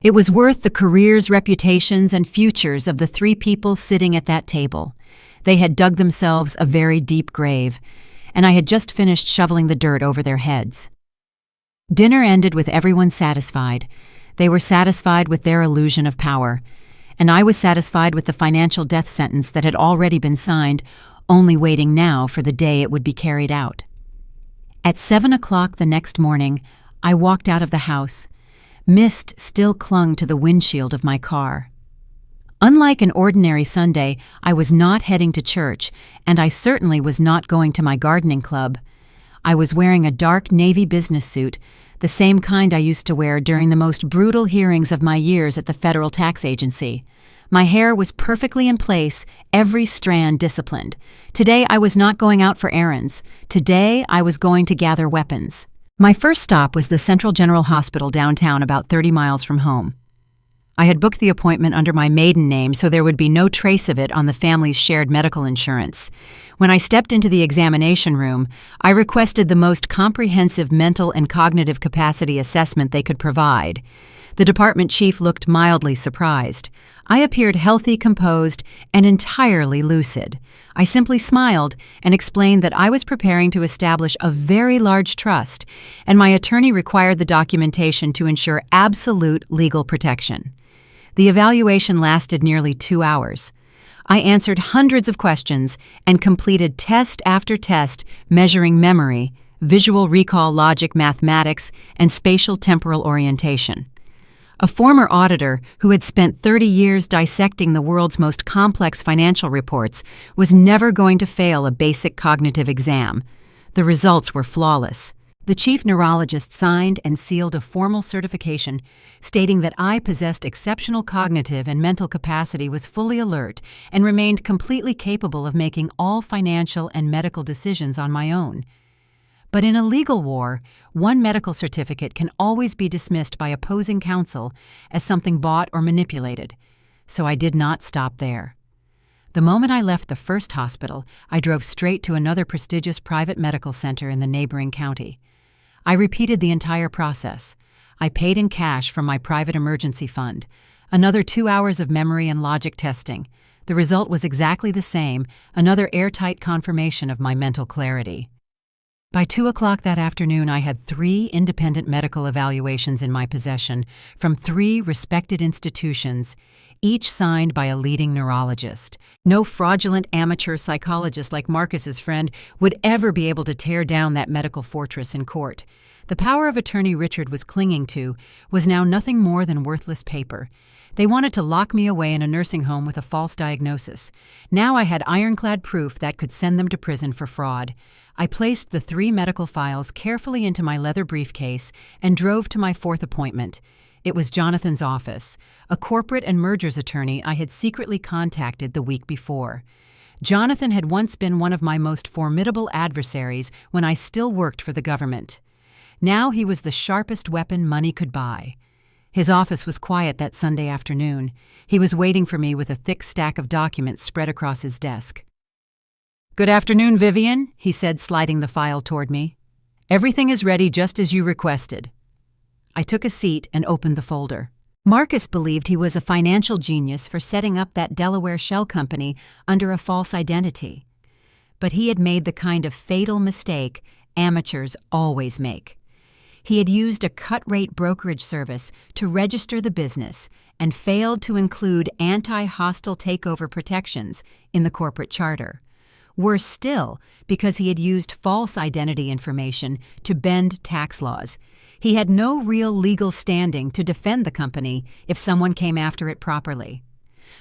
It was worth the careers, reputations, and futures of the three people sitting at that table. They had dug themselves a very deep grave, and I had just finished shoveling the dirt over their heads. Dinner ended with everyone satisfied. They were satisfied with their illusion of power, and I was satisfied with the financial death sentence that had already been signed, only waiting now for the day it would be carried out. At 7 o'clock the next morning, I walked out of the house. Mist still clung to the windshield of my car. Unlike an ordinary Sunday, I was not heading to church, and I certainly was not going to my gardening club. I was wearing a dark navy business suit, the same kind I used to wear during the most brutal hearings of my years at the Federal Tax Agency. My hair was perfectly in place, every strand disciplined. Today I was not going out for errands. Today I was going to gather weapons. My first stop was the Central General Hospital downtown, about 30 miles from home. I had booked the appointment under my maiden name, so there would be no trace of it on the family's shared medical insurance. When I stepped into the examination room, I requested the most comprehensive mental and cognitive capacity assessment they could provide. The department chief looked mildly surprised. I appeared healthy, composed, and entirely lucid. I simply smiled and explained that I was preparing to establish a very large trust, and my attorney required the documentation to ensure absolute legal protection. The evaluation lasted nearly 2 hours. I answered hundreds of questions and completed test after test measuring memory, visual recall, logic, mathematics, and spatial temporal orientation. A former auditor who had spent 30 years dissecting the world's most complex financial reports was never going to fail a basic cognitive exam. The results were flawless. The chief neurologist signed and sealed a formal certification stating that I possessed exceptional cognitive and mental capacity, was fully alert, and remained completely capable of making all financial and medical decisions on my own. But in a legal war, one medical certificate can always be dismissed by opposing counsel as something bought or manipulated, so I did not stop there. The moment I left the first hospital, I drove straight to another prestigious private medical center in the neighboring county. I repeated the entire process. I paid in cash from my private emergency fund. Another 2 hours of memory and logic testing. The result was exactly the same, another airtight confirmation of my mental clarity. By 2 o'clock that afternoon, I had 3 independent medical evaluations in my possession from 3 respected institutions, each signed by a leading neurologist. No fraudulent amateur psychologist like Marcus's friend would ever be able to tear down that medical fortress in court. The power of attorney Richard was clinging to was now nothing more than worthless paper. They wanted to lock me away in a nursing home with a false diagnosis. Now I had ironclad proof that could send them to prison for fraud. I placed the 3 medical files carefully into my leather briefcase and drove to my 4th appointment. It was Jonathan's office, a corporate and mergers attorney I had secretly contacted the week before. Jonathan had once been one of my most formidable adversaries when I still worked for the government. Now he was the sharpest weapon money could buy. His office was quiet that Sunday afternoon. He was waiting for me with a thick stack of documents spread across his desk. "Good afternoon, Vivian," he said, sliding the file toward me. "Everything is ready just as you requested." I took a seat and opened the folder. Marcus believed he was a financial genius for setting up that Delaware shell company under a false identity. But he had made the kind of fatal mistake amateurs always make. He had used a cut-rate brokerage service to register the business and failed to include anti-hostile takeover protections in the corporate charter. Worse still, because he had used false identity information to bend tax laws. He had no real legal standing to defend the company if someone came after it properly.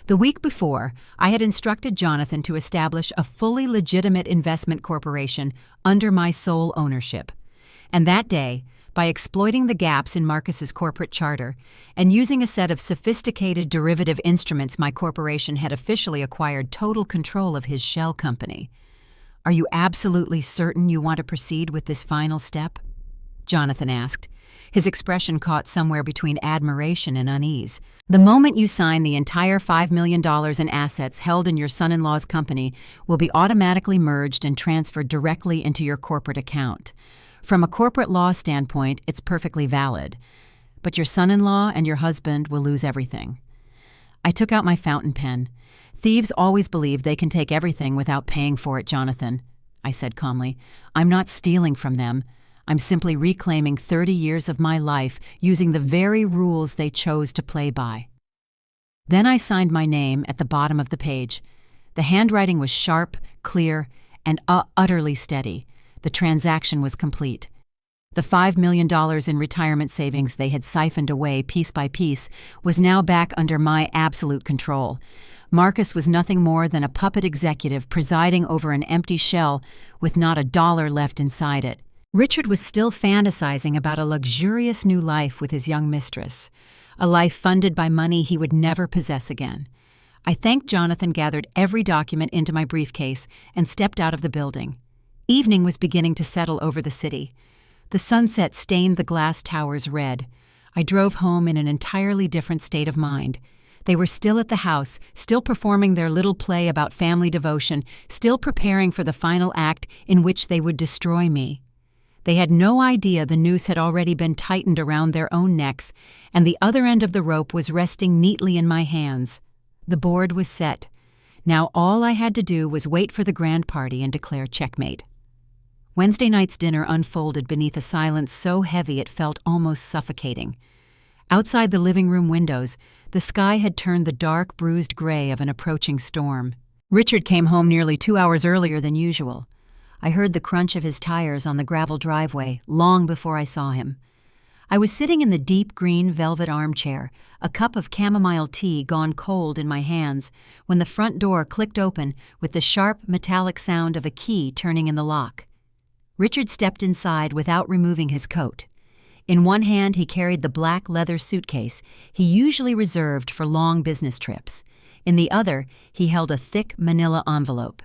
The week before, I had instructed Jonathan to establish a fully legitimate investment corporation under my sole ownership. And that day, by exploiting the gaps in Marcus's corporate charter and using a set of sophisticated derivative instruments, my corporation had officially acquired total control of his shell company. "Are you absolutely certain you want to proceed with this final step?" Jonathan asked. His expression caught somewhere between admiration and unease. The moment you sign, the entire $5 million in assets held in your son-in-law's company will be automatically merged and transferred directly into your corporate account. From a corporate law standpoint, it's perfectly valid. But your son-in-law and your husband will lose everything. I took out my fountain pen. Thieves always believe they can take everything without paying for it, Jonathan, I said calmly. I'm not stealing from them. I'm simply reclaiming 30 years of my life using the very rules they chose to play by. Then I signed my name at the bottom of the page. The handwriting was sharp, clear, and utterly steady. The transaction was complete. The $5 million in retirement savings they had siphoned away piece by piece was now back under my absolute control. Marcus was nothing more than a puppet executive presiding over an empty shell with not a dollar left inside it. Richard was still fantasizing about a luxurious new life with his young mistress, a life funded by money he would never possess again. I thanked Jonathan, gathered every document into my briefcase, and stepped out of the building. Evening was beginning to settle over the city. The sunset stained the glass towers red. I drove home in an entirely different state of mind. They were still at the house, still performing their little play about family devotion, still preparing for the final act in which they would destroy me. They had no idea the noose had already been tightened around their own necks, and the other end of the rope was resting neatly in my hands. The board was set. Now all I had to do was wait for the grand party and declare checkmate. Wednesday night's dinner unfolded beneath a silence so heavy it felt almost suffocating. Outside the living room windows, the sky had turned the dark, bruised gray of an approaching storm. Richard came home nearly 2 hours earlier than usual. I heard the crunch of his tires on the gravel driveway long before I saw him. I was sitting in the deep green velvet armchair, a cup of chamomile tea gone cold in my hands, when the front door clicked open with the sharp, metallic sound of a key turning in the lock. Richard stepped inside without removing his coat. In one hand, he carried the black leather suitcase he usually reserved for long business trips. In the other, he held a thick manila envelope.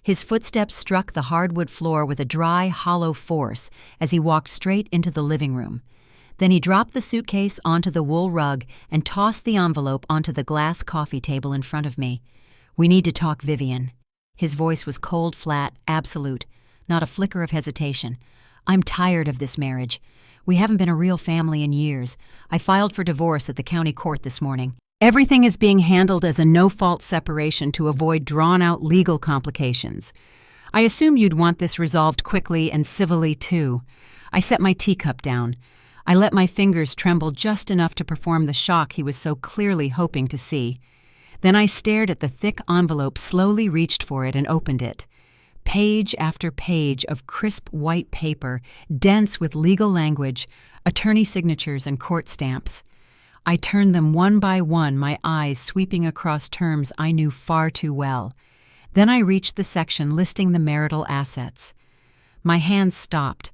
His footsteps struck the hardwood floor with a dry, hollow force as he walked straight into the living room. Then he dropped the suitcase onto the wool rug and tossed the envelope onto the glass coffee table in front of me. "We need to talk, Vivian." His voice was cold, flat, absolute, not a flicker of hesitation. "I'm tired of this marriage. We haven't been a real family in years. I filed for divorce at the county court this morning. Everything is being handled as a no-fault separation to avoid drawn-out legal complications. I assumed you'd want this resolved quickly and civilly, too." I set my teacup down. I let my fingers tremble just enough to perform the shock he was so clearly hoping to see. Then I stared at the thick envelope, slowly reached for it, and opened it. Page after page of crisp white paper, dense with legal language, attorney signatures and court stamps. I turned them one by one, my eyes sweeping across terms I knew far too well. Then I reached the section listing the marital assets. My hands stopped.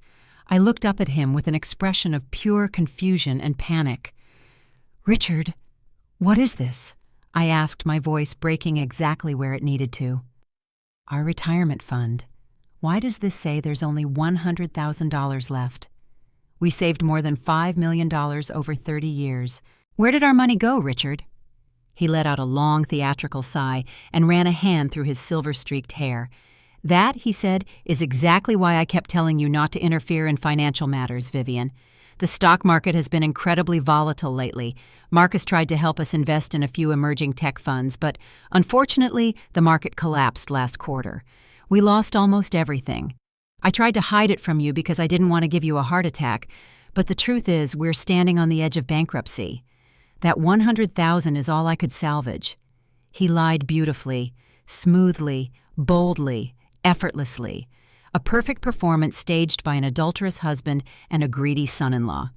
I looked up at him with an expression of pure confusion and panic. "Richard, what is this?" I asked, my voice breaking exactly where it needed to. "Our retirement fund. Why does this say there's only $100,000 left? We saved more than $5 million over 30 years. Where did our money go, Richard?" He let out a long theatrical sigh and ran a hand through his silver-streaked hair. "That," he said, "is exactly why I kept telling you not to interfere in financial matters, Vivian. The stock market has been incredibly volatile lately. Marcus tried to help us invest in a few emerging tech funds, but unfortunately, the market collapsed last quarter. We lost almost everything. I tried to hide it from you because I didn't want to give you a heart attack, but the truth is we're standing on the edge of bankruptcy. That $100,000 is all I could salvage." He lied beautifully, smoothly, boldly, effortlessly. A perfect performance staged by an adulterous husband and a greedy son-in-law.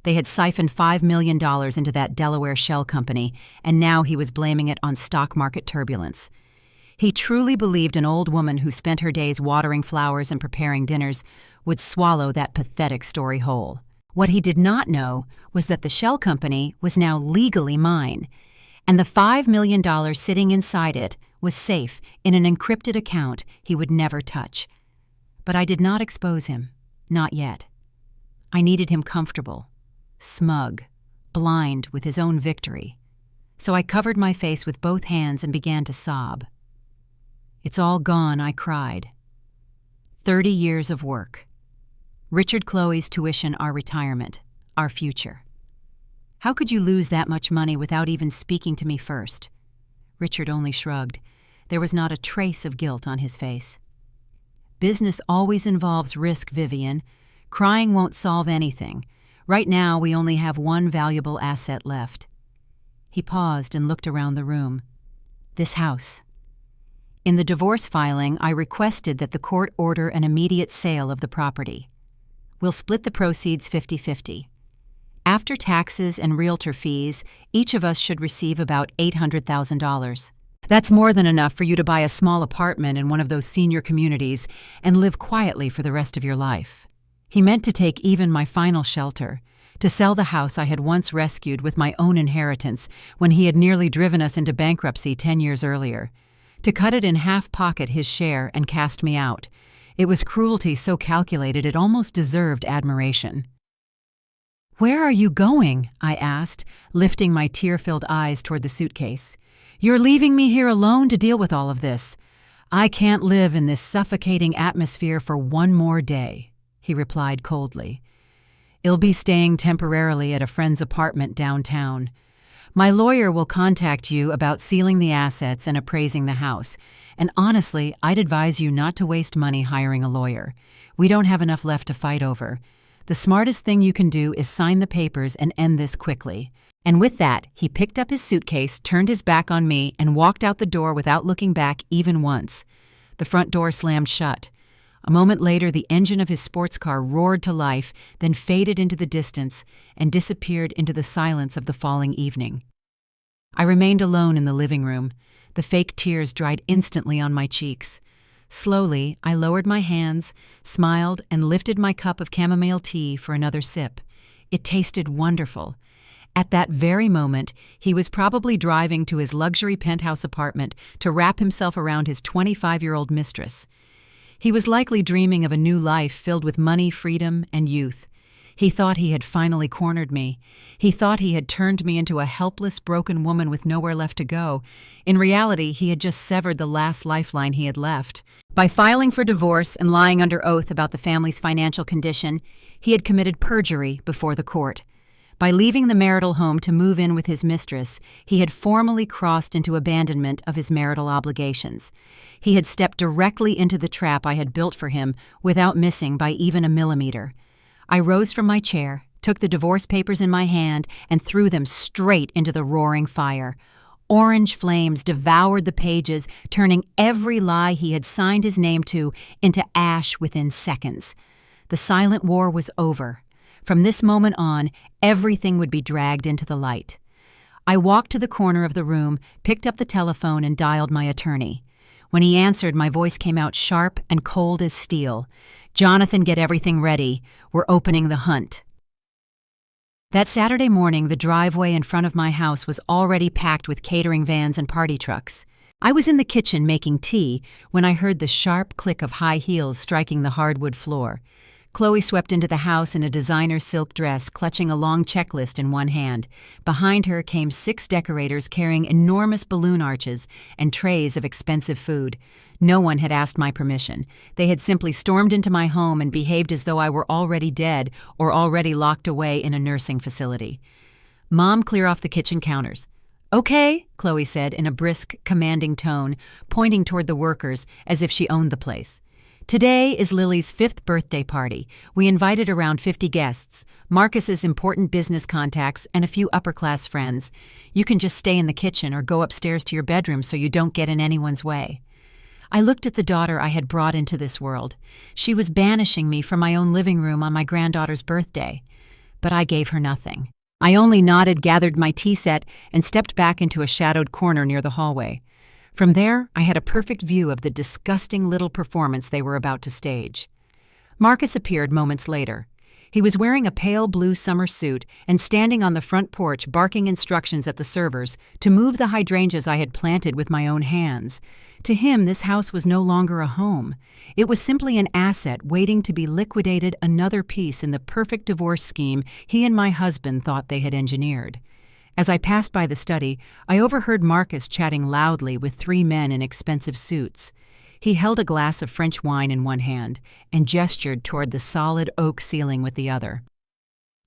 They had siphoned $5 million into that Delaware shell company, and now he was blaming it on stock market turbulence. He truly believed an old woman who spent her days watering flowers and preparing dinners would swallow that pathetic story whole. What he did not know was that the shell company was now legally mine, and the $5 million sitting inside it was safe in an encrypted account he would never touch. But I did not expose him. Not yet. I needed him comfortable, smug, blind with his own victory. So I covered my face with both hands and began to sob. "It's all gone," I cried. 30 years of work. Richard Chloe's tuition, our retirement, our future. How could you lose that much money without even speaking to me first? Richard only shrugged. There was not a trace of guilt on his face. Business always involves risk, Vivian. Crying won't solve anything. Right now, we only have one valuable asset left. He paused and looked around the room. This house. In the divorce filing, I requested that the court order an immediate sale of the property. We'll split the proceeds 50-50. After taxes and realtor fees, each of us should receive about $800,000. That's more than enough for you to buy a small apartment in one of those senior communities and live quietly for the rest of your life. He meant to take even my final shelter, to sell the house I had once rescued with my own inheritance when he had nearly driven us into bankruptcy 10 years earlier, to cut it in half, pocket his share, and cast me out. It was cruelty so calculated it almost deserved admiration. "Where are you going?" I asked, lifting my tear-filled eyes toward the suitcase. "You're leaving me here alone to deal with all of this. I can't live in this suffocating atmosphere for one more day," he replied coldly. "I'll be staying temporarily at a friend's apartment downtown. My lawyer will contact you about sealing the assets and appraising the house, and honestly, I'd advise you not to waste money hiring a lawyer. We don't have enough left to fight over. The smartest thing you can do is sign the papers and end this quickly." And with that, he picked up his suitcase, turned his back on me, and walked out the door without looking back even once. The front door slammed shut. A moment later, the engine of his sports car roared to life, then faded into the distance and disappeared into the silence of the falling evening. I remained alone in the living room. The fake tears dried instantly on my cheeks. Slowly, I lowered my hands, smiled, and lifted my cup of chamomile tea for another sip. It tasted wonderful. At that very moment, he was probably driving to his luxury penthouse apartment to wrap himself around his 25-year-old mistress. He was likely dreaming of a new life filled with money, freedom, and youth. He thought he had finally cornered me. He thought he had turned me into a helpless, broken woman with nowhere left to go. In reality, he had just severed the last lifeline he had left. By filing for divorce and lying under oath about the family's financial condition, he had committed perjury before the court. By leaving the marital home to move in with his mistress, he had formally crossed into abandonment of his marital obligations. He had stepped directly into the trap I had built for him without missing by even a millimeter. I rose from my chair, took the divorce papers in my hand, and threw them straight into the roaring fire. Orange flames devoured the pages, turning every lie he had signed his name to into ash within seconds. The silent war was over. From this moment on, everything would be dragged into the light. I walked to the corner of the room, picked up the telephone, and dialed my attorney. When he answered, my voice came out sharp and cold as steel. "Jonathan, get everything ready. We're opening the hunt." That Saturday morning, the driveway in front of my house was already packed with catering vans and party trucks. I was in the kitchen making tea when I heard the sharp click of high heels striking the hardwood floor. Chloe swept into the house in a designer silk dress, clutching a long checklist in one hand. Behind her came 6 decorators carrying enormous balloon arches and trays of expensive food. No one had asked my permission. They had simply stormed into my home and behaved as though I were already dead or already locked away in a nursing facility. "Mom, clear off the kitchen counters." "Okay," Chloe said in a brisk, commanding tone, pointing toward the workers as if she owned the place. "Today is Lily's 5th birthday party. We invited around 50 guests, Marcus's important business contacts, and a few upper-class friends. You can just stay in the kitchen or go upstairs to your bedroom so you don't get in anyone's way." I looked at the daughter I had brought into this world. She was banishing me from my own living room on my granddaughter's birthday. But I gave her nothing. I only nodded, gathered my tea set, and stepped back into a shadowed corner near the hallway. From there, I had a perfect view of the disgusting little performance they were about to stage. Marcus appeared moments later. He was wearing a pale blue summer suit and standing on the front porch barking instructions at the servers to move the hydrangeas I had planted with my own hands. To him, this house was no longer a home. It was simply an asset waiting to be liquidated, another piece in the perfect divorce scheme he and my husband thought they had engineered. As I passed by the study, I overheard Marcus chatting loudly with 3 men in expensive suits. He held a glass of French wine in one hand and gestured toward the solid oak ceiling with the other.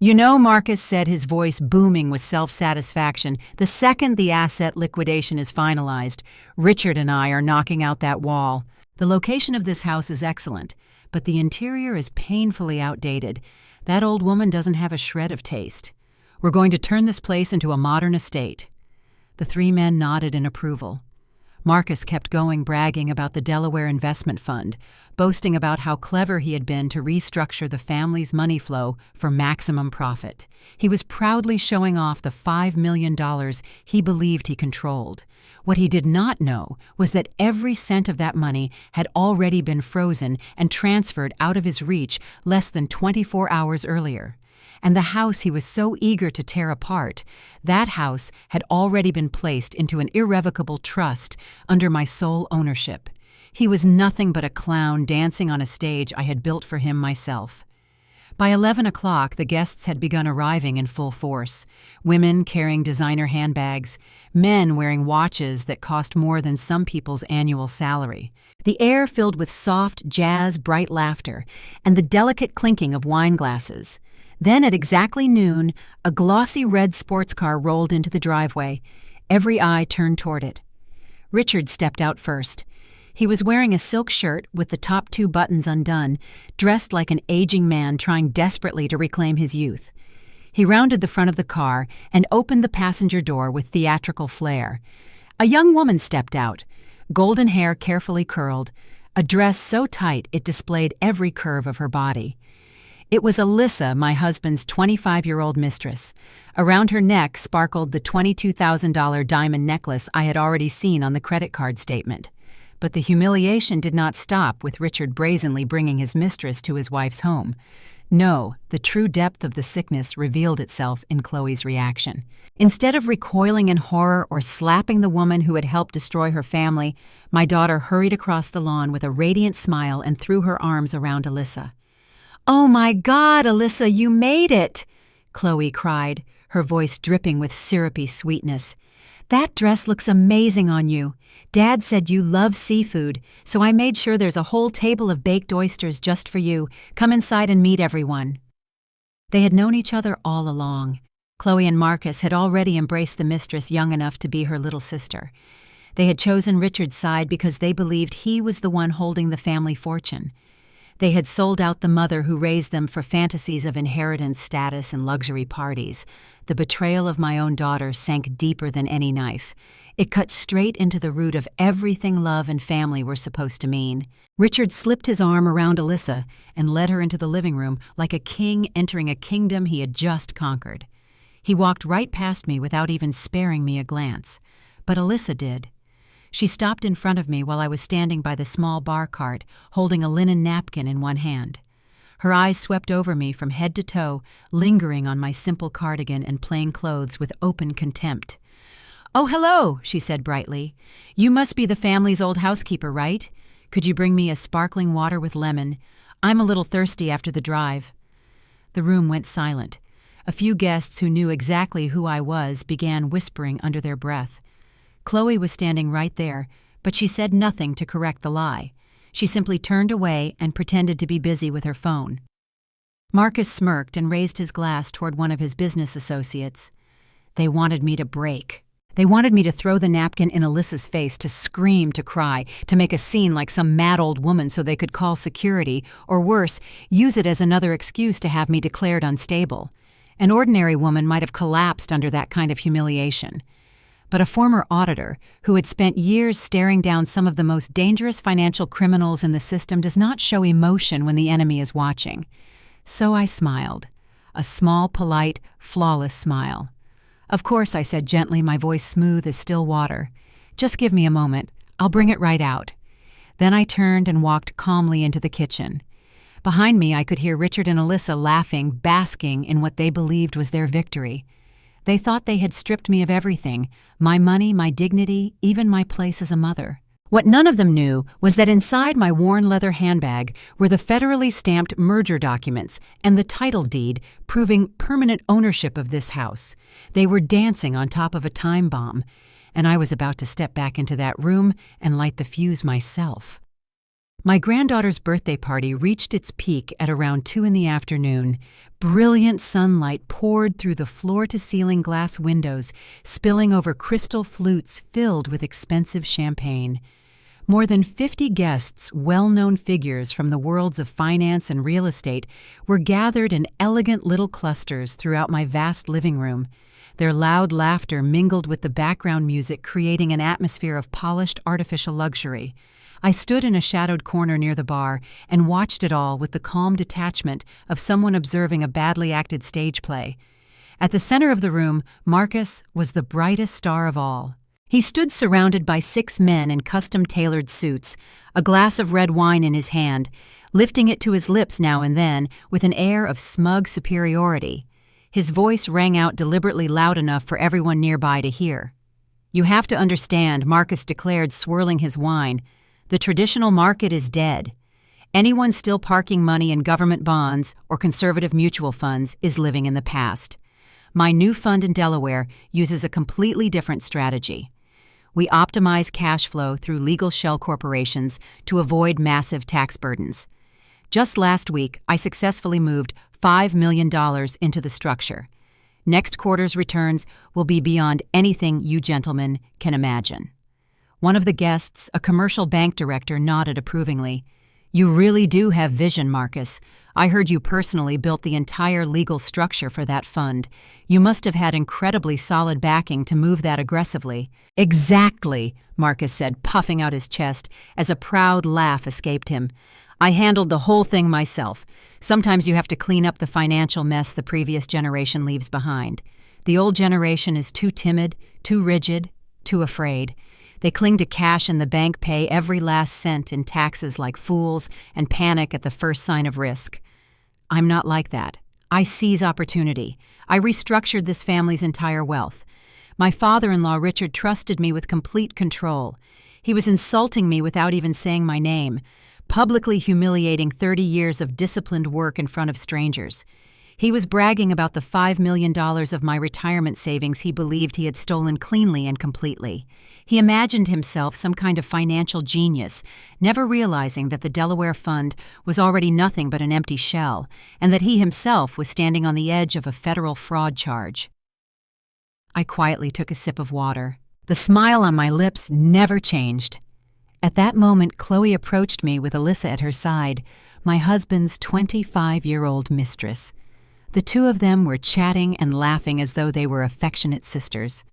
"You know," Marcus said, his voice booming with self-satisfaction, "the second the asset liquidation is finalized, Richard and I are knocking out that wall. The location of this house is excellent, but the interior is painfully outdated. That old woman doesn't have a shred of taste. We're going to turn this place into a modern estate." The 3 men nodded in approval. Marcus kept going, bragging about the Delaware investment fund, boasting about how clever he had been to restructure the family's money flow for maximum profit. He was proudly showing off the $5 million he believed he controlled. What he did not know was that every cent of that money had already been frozen and transferred out of his reach less than 24 hours earlier. And the house he was so eager to tear apart, that house had already been placed into an irrevocable trust under my sole ownership. He was nothing but a clown dancing on a stage I had built for him myself. By 11 o'clock, the guests had begun arriving in full force. Women carrying designer handbags, men wearing watches that cost more than some people's annual salary. The air filled with soft, jazz, bright laughter, and the delicate clinking of wine glasses. Then at exactly noon, a glossy red sports car rolled into the driveway. Every eye turned toward it. Richard stepped out first. He was wearing a silk shirt with the top 2 buttons undone, dressed like an aging man trying desperately to reclaim his youth. He rounded the front of the car and opened the passenger door with theatrical flair. A young woman stepped out, golden hair carefully curled, a dress so tight it displayed every curve of her body. It was Alyssa, my husband's 25-year-old mistress. Around her neck sparkled the $22,000 diamond necklace I had already seen on the credit card statement. But the humiliation did not stop with Richard brazenly bringing his mistress to his wife's home. No, the true depth of the sickness revealed itself in Chloe's reaction. Instead of recoiling in horror or slapping the woman who had helped destroy her family, my daughter hurried across the lawn with a radiant smile and threw her arms around Alyssa. "Oh my God, Alyssa, you made it!" Chloe cried, her voice dripping with syrupy sweetness. "That dress looks amazing on you. Dad said you love seafood, so I made sure there's a whole table of baked oysters just for you. Come inside and meet everyone." They had known each other all along. Chloe and Marcus had already embraced the mistress young enough to be her little sister. They had chosen Richard's side because they believed he was the one holding the family fortune. They had sold out the mother who raised them for fantasies of inheritance status and luxury parties. The betrayal of my own daughter sank deeper than any knife. It cut straight into the root of everything love and family were supposed to mean. Richard slipped his arm around Alyssa and led her into the living room like a king entering a kingdom he had just conquered. He walked right past me without even sparing me a glance. But Alyssa did. She stopped in front of me while I was standing by the small bar cart, holding a linen napkin in one hand. Her eyes swept over me from head to toe, lingering on my simple cardigan and plain clothes with open contempt. "Oh, hello," she said brightly. "You must be the family's old housekeeper, right? Could you bring me a sparkling water with lemon? I'm a little thirsty after the drive." The room went silent. A few guests who knew exactly who I was began whispering under their breath. Chloe was standing right there, but she said nothing to correct the lie. She simply turned away and pretended to be busy with her phone. Marcus smirked and raised his glass toward one of his business associates. They wanted me to break. They wanted me to throw the napkin in Alyssa's face, to scream, to cry, to make a scene like some mad old woman so they could call security, or worse, use it as another excuse to have me declared unstable. An ordinary woman might have collapsed under that kind of humiliation. But a former auditor, who had spent years staring down some of the most dangerous financial criminals in the system, does not show emotion when the enemy is watching. So I smiled. A small, polite, flawless smile. "Of course," I said gently, my voice smooth as still water. "Just give me a moment. I'll bring it right out." Then I turned and walked calmly into the kitchen. Behind me, I could hear Richard and Alyssa laughing, basking in what they believed was their victory. They thought they had stripped me of everything, my money, my dignity, even my place as a mother. What none of them knew was that inside my worn leather handbag were the federally stamped merger documents and the title deed proving permanent ownership of this house. They were dancing on top of a time bomb, and I was about to step back into that room and light the fuse myself. My granddaughter's birthday party reached its peak at around 2 in the afternoon. Brilliant sunlight poured through the floor-to-ceiling glass windows, spilling over crystal flutes filled with expensive champagne. More than 50 guests, well-known figures from the worlds of finance and real estate, were gathered in elegant little clusters throughout my vast living room. Their loud laughter mingled with the background music, creating an atmosphere of polished artificial luxury. I stood in a shadowed corner near the bar and watched it all with the calm detachment of someone observing a badly acted stage play. At the center of the room, Marcus was the brightest star of all. He stood surrounded by 6 men in custom-tailored suits, a glass of red wine in his hand, lifting it to his lips now and then with an air of smug superiority. His voice rang out deliberately loud enough for everyone nearby to hear. "You have to understand," Marcus declared, swirling his wine, "the traditional market is dead. Anyone still parking money in government bonds or conservative mutual funds is living in the past. My new fund in Delaware uses a completely different strategy. We optimize cash flow through legal shell corporations to avoid massive tax burdens. Just last week, I successfully moved $5 million into the structure. Next quarter's returns will be beyond anything you gentlemen can imagine." One of the guests, a commercial bank director, nodded approvingly. "You really do have vision, Marcus. I heard you personally built the entire legal structure for that fund. You must have had incredibly solid backing to move that aggressively." "Exactly," Marcus said, puffing out his chest as a proud laugh escaped him. "I handled the whole thing myself. Sometimes you have to clean up the financial mess the previous generation leaves behind. The old generation is too timid, too rigid, too afraid. They cling to cash in the bank, pay every last cent in taxes like fools, and panic at the first sign of risk. I'm not like that. I seize opportunity. I restructured this family's entire wealth. My father-in-law, Richard, trusted me with complete control. He was insulting me without even saying my name, publicly humiliating 30 years of disciplined work in front of strangers. He was bragging about the $5 million of my retirement savings he believed he had stolen cleanly and completely. He imagined himself some kind of financial genius, never realizing that the Delaware fund was already nothing but an empty shell, and that he himself was standing on the edge of a federal fraud charge. I quietly took a sip of water. The smile on my lips never changed. At that moment, Chloe approached me with Alyssa at her side, my husband's 25-year-old mistress. The two of them were chatting and laughing as though they were affectionate sisters.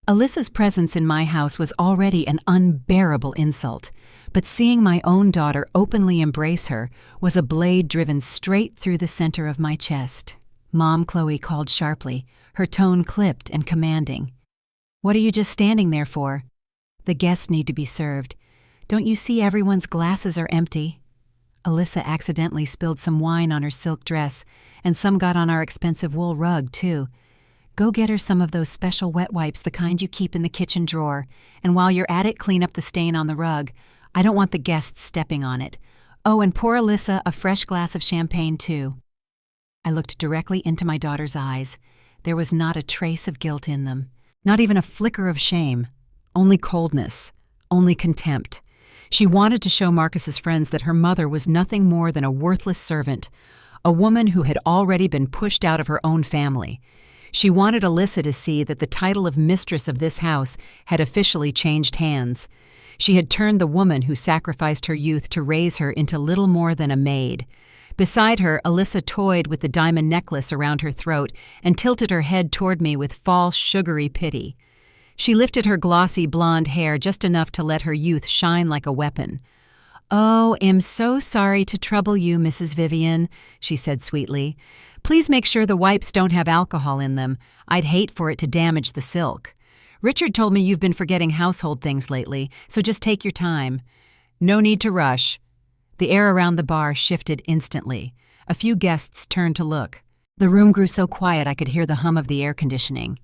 Alyssa's presence in my house was already an unbearable insult, but seeing my own daughter openly embrace her was a blade driven straight through the center of my chest. "Mom," Chloe called sharply, her tone clipped and commanding. "What are you just standing there for? The guests need to be served. Don't you see everyone's glasses are empty?" Alyssa accidentally spilled some wine on her silk dress, and some got on our expensive wool rug, too. "Go get her some of those special wet wipes, the kind you keep in the kitchen drawer, and while you're at it, clean up the stain on the rug. I don't want the guests stepping on it. Oh, and pour Alyssa a fresh glass of champagne, too." I looked directly into my daughter's eyes. There was not a trace of guilt in them, not even a flicker of shame, only coldness, only contempt. She wanted to show Marcus's friends that her mother was nothing more than a worthless servant, a woman who had already been pushed out of her own family. She wanted Alyssa to see that the title of mistress of this house had officially changed hands. She had turned the woman who sacrificed her youth to raise her into little more than a maid. Beside her, Alyssa toyed with the diamond necklace around her throat and tilted her head toward me with false, sugary pity. She lifted her glossy blonde hair just enough to let her youth shine like a weapon. "Oh, am so sorry to trouble you, Mrs. Vivian," she said sweetly. "Please make sure the wipes don't have alcohol in them. I'd hate for it to damage the silk. Richard told me you've been forgetting household things lately, so just take your time. No need to rush." The air around the bar shifted instantly. A few guests turned to look. The room grew so quiet I could hear the hum of the air conditioning.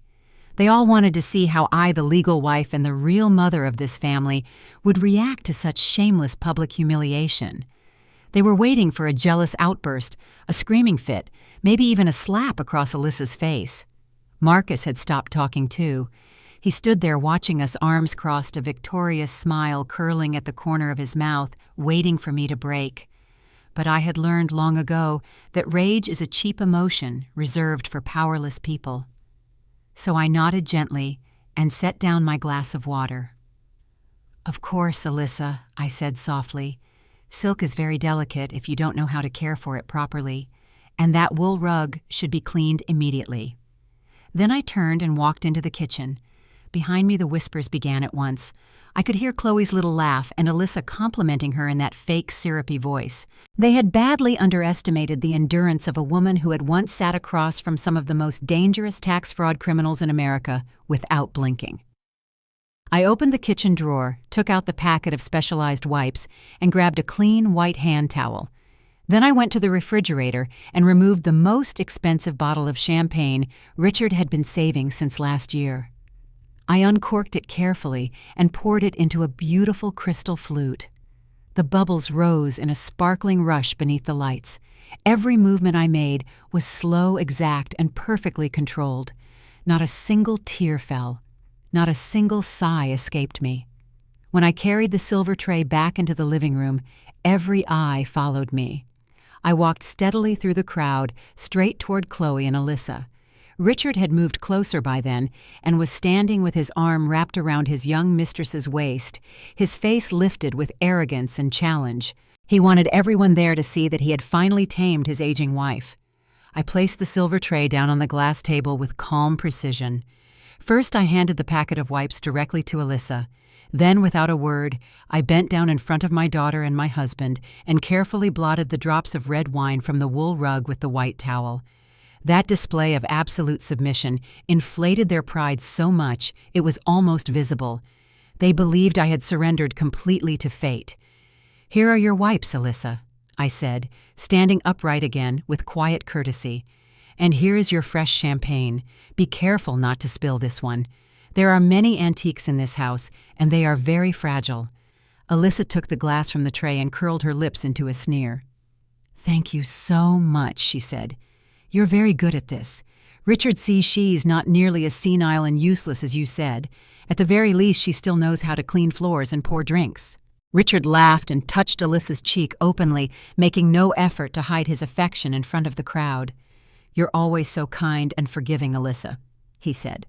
They all wanted to see how I, the legal wife and the real mother of this family, would react to such shameless public humiliation. They were waiting for a jealous outburst, a screaming fit, maybe even a slap across Alyssa's face. Marcus had stopped talking too. He stood there watching us, arms crossed, a victorious smile curling at the corner of his mouth, waiting for me to break. But I had learned long ago that rage is a cheap emotion reserved for powerless people. So I nodded gently and set down my glass of water. "Of course, Alyssa," I said softly. "Silk is very delicate if you don't know how to care for it properly, and that wool rug should be cleaned immediately." Then I turned and walked into the kitchen. Behind me the whispers began at once. I could hear Chloe's little laugh and Alyssa complimenting her in that fake syrupy voice. They had badly underestimated the endurance of a woman who had once sat across from some of the most dangerous tax fraud criminals in America without blinking. I opened the kitchen drawer, took out the packet of specialized wipes, and grabbed a clean white hand towel. Then I went to the refrigerator and removed the most expensive bottle of champagne Richard had been saving since last year. I uncorked it carefully and poured it into a beautiful crystal flute. The bubbles rose in a sparkling rush beneath the lights. Every movement I made was slow, exact, and perfectly controlled. Not a single tear fell. Not a single sigh escaped me. When I carried the silver tray back into the living room, every eye followed me. I walked steadily through the crowd, straight toward Chloe and Alyssa. Richard had moved closer by then and was standing with his arm wrapped around his young mistress's waist, his face lifted with arrogance and challenge. He wanted everyone there to see that he had finally tamed his aging wife. I placed the silver tray down on the glass table with calm precision. First, I handed the packet of wipes directly to Alyssa. Then, without a word, I bent down in front of my daughter and my husband and carefully blotted the drops of red wine from the wool rug with the white towel. That display of absolute submission inflated their pride so much it was almost visible. They believed I had surrendered completely to fate. "Here are your wipes, Alyssa," I said, standing upright again with quiet courtesy. "And here is your fresh champagne. Be careful not to spill this one. There are many antiques in this house, and they are very fragile." Alyssa took the glass from the tray and curled her lips into a sneer. "Thank you so much," she said. "You're very good at this. Richard sees she's not nearly as senile and useless as you said. At the very least, she still knows how to clean floors and pour drinks." Richard laughed and touched Alyssa's cheek openly, making no effort to hide his affection in front of the crowd. "You're always so kind and forgiving, Alyssa," he said.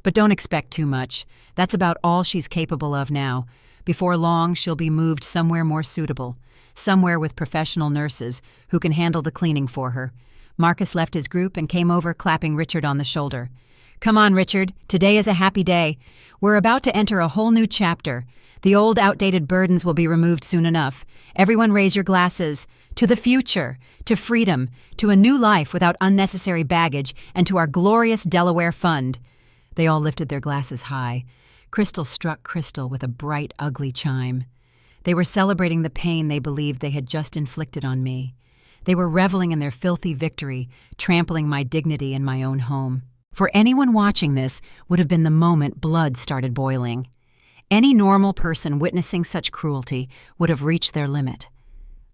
"But don't expect too much. That's about all she's capable of now. Before long, she'll be moved somewhere more suitable, somewhere with professional nurses who can handle the cleaning for her." Marcus left his group and came over, clapping Richard on the shoulder. "Come on, Richard. Today is a happy day. We're about to enter a whole new chapter. The old, outdated burdens will be removed soon enough. Everyone raise your glasses. To the future, to freedom, to a new life without unnecessary baggage, and to our glorious Delaware fund." They all lifted their glasses high. Crystal struck crystal with a bright, ugly chime. They were celebrating the pain they believed they had just inflicted on me. They were reveling in their filthy victory, trampling my dignity in my own home. For anyone watching this would have been the moment blood started boiling. Any normal person witnessing such cruelty would have reached their limit.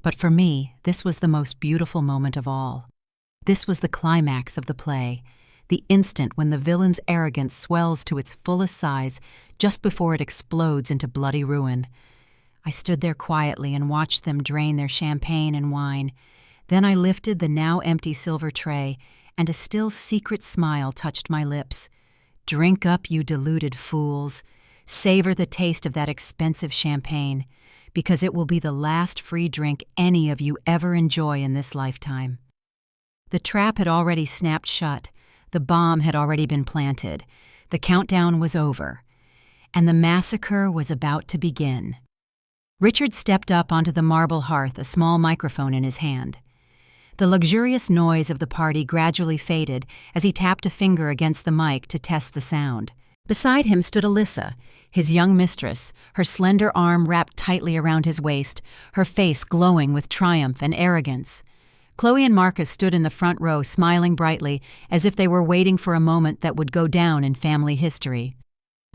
But for me, this was the most beautiful moment of all. This was the climax of the play, the instant when the villain's arrogance swells to its fullest size just before it explodes into bloody ruin. I stood there quietly and watched them drain their champagne and wine. Then I lifted the now empty silver tray, and a still secret smile touched my lips. "Drink up, you deluded fools. Savor the taste of that expensive champagne, because it will be the last free drink any of you ever enjoy in this lifetime." The trap had already snapped shut. The bomb had already been planted. The countdown was over. And the massacre was about to begin. Richard stepped up onto the marble hearth, a small microphone in his hand. The luxurious noise of the party gradually faded as he tapped a finger against the mic to test the sound. Beside him stood Alyssa, his young mistress, her slender arm wrapped tightly around his waist, her face glowing with triumph and arrogance. Chloe and Marcus stood in the front row smiling brightly as if they were waiting for a moment that would go down in family history.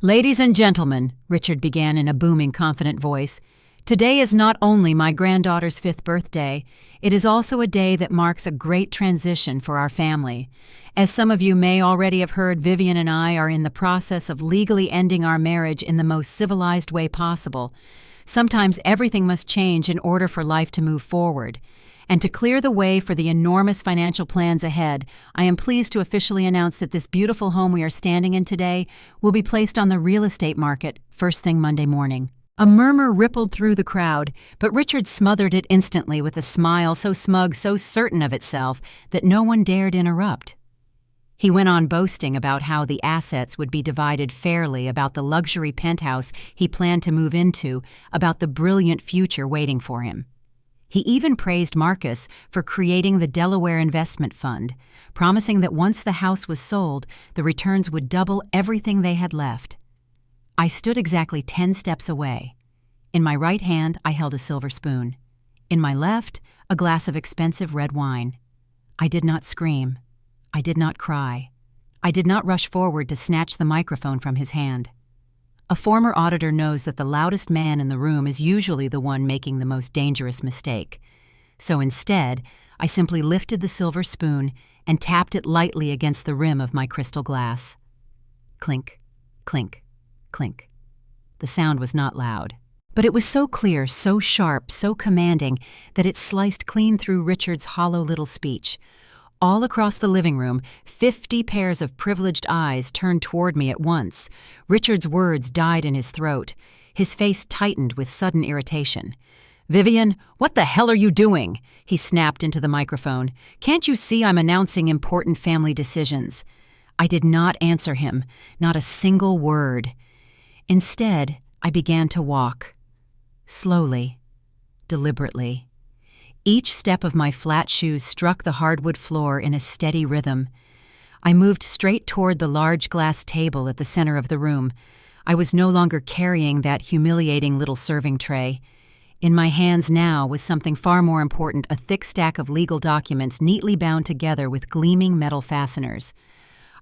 "Ladies and gentlemen," Richard began in a booming, confident voice, "today is not only my granddaughter's 5th birthday, it is also a day that marks a great transition for our family. As some of you may already have heard, Vivian and I are in the process of legally ending our marriage in the most civilized way possible. Sometimes everything must change in order for life to move forward. And to clear the way for the enormous financial plans ahead, I am pleased to officially announce that this beautiful home we are standing in today will be placed on the real estate market first thing Monday morning." A murmur rippled through the crowd, but Richard smothered it instantly with a smile so smug, so certain of itself, that no one dared interrupt. He went on boasting about how the assets would be divided fairly, about the luxury penthouse he planned to move into, about the brilliant future waiting for him. He even praised Marcus for creating the Delaware investment fund, promising that once the house was sold, the returns would double everything they had left. I stood exactly 10 steps away. In my right hand, I held a silver spoon. In my left, a glass of expensive red wine. I did not scream. I did not cry. I did not rush forward to snatch the microphone from his hand. A former auditor knows that the loudest man in the room is usually the one making the most dangerous mistake. So instead, I simply lifted the silver spoon and tapped it lightly against the rim of my crystal glass. Clink, clink, clink. The sound was not loud, but it was so clear, so sharp, so commanding that it sliced clean through Richard's hollow little speech. All across the living room, 50 pairs of privileged eyes turned toward me at once. Richard's words died in his throat. His face tightened with sudden irritation. "Vivian, what the hell are you doing?" he snapped into the microphone. "Can't you see I'm announcing important family decisions?" I did not answer him, not a single word. Instead, I began to walk. Slowly, deliberately. Each step of my flat shoes struck the hardwood floor in a steady rhythm. I moved straight toward the large glass table at the center of the room. I was no longer carrying that humiliating little serving tray. In my hands now was something far more important, a thick stack of legal documents neatly bound together with gleaming metal fasteners.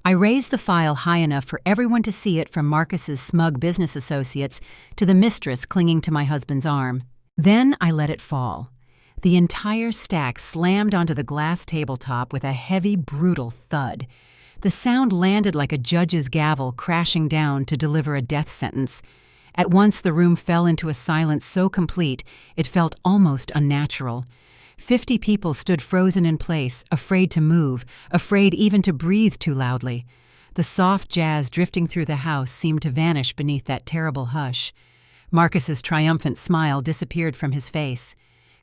I raised the file high enough for everyone to see it, from Marcus's smug business associates to the mistress clinging to my husband's arm. Then I let it fall. The entire stack slammed onto the glass tabletop with a heavy, brutal thud. The sound landed like a judge's gavel crashing down to deliver a death sentence. At once the room fell into a silence so complete it felt almost unnatural. 50 people stood frozen in place, afraid to move, afraid even to breathe too loudly. The soft jazz drifting through the house seemed to vanish beneath that terrible hush. Marcus's triumphant smile disappeared from his face.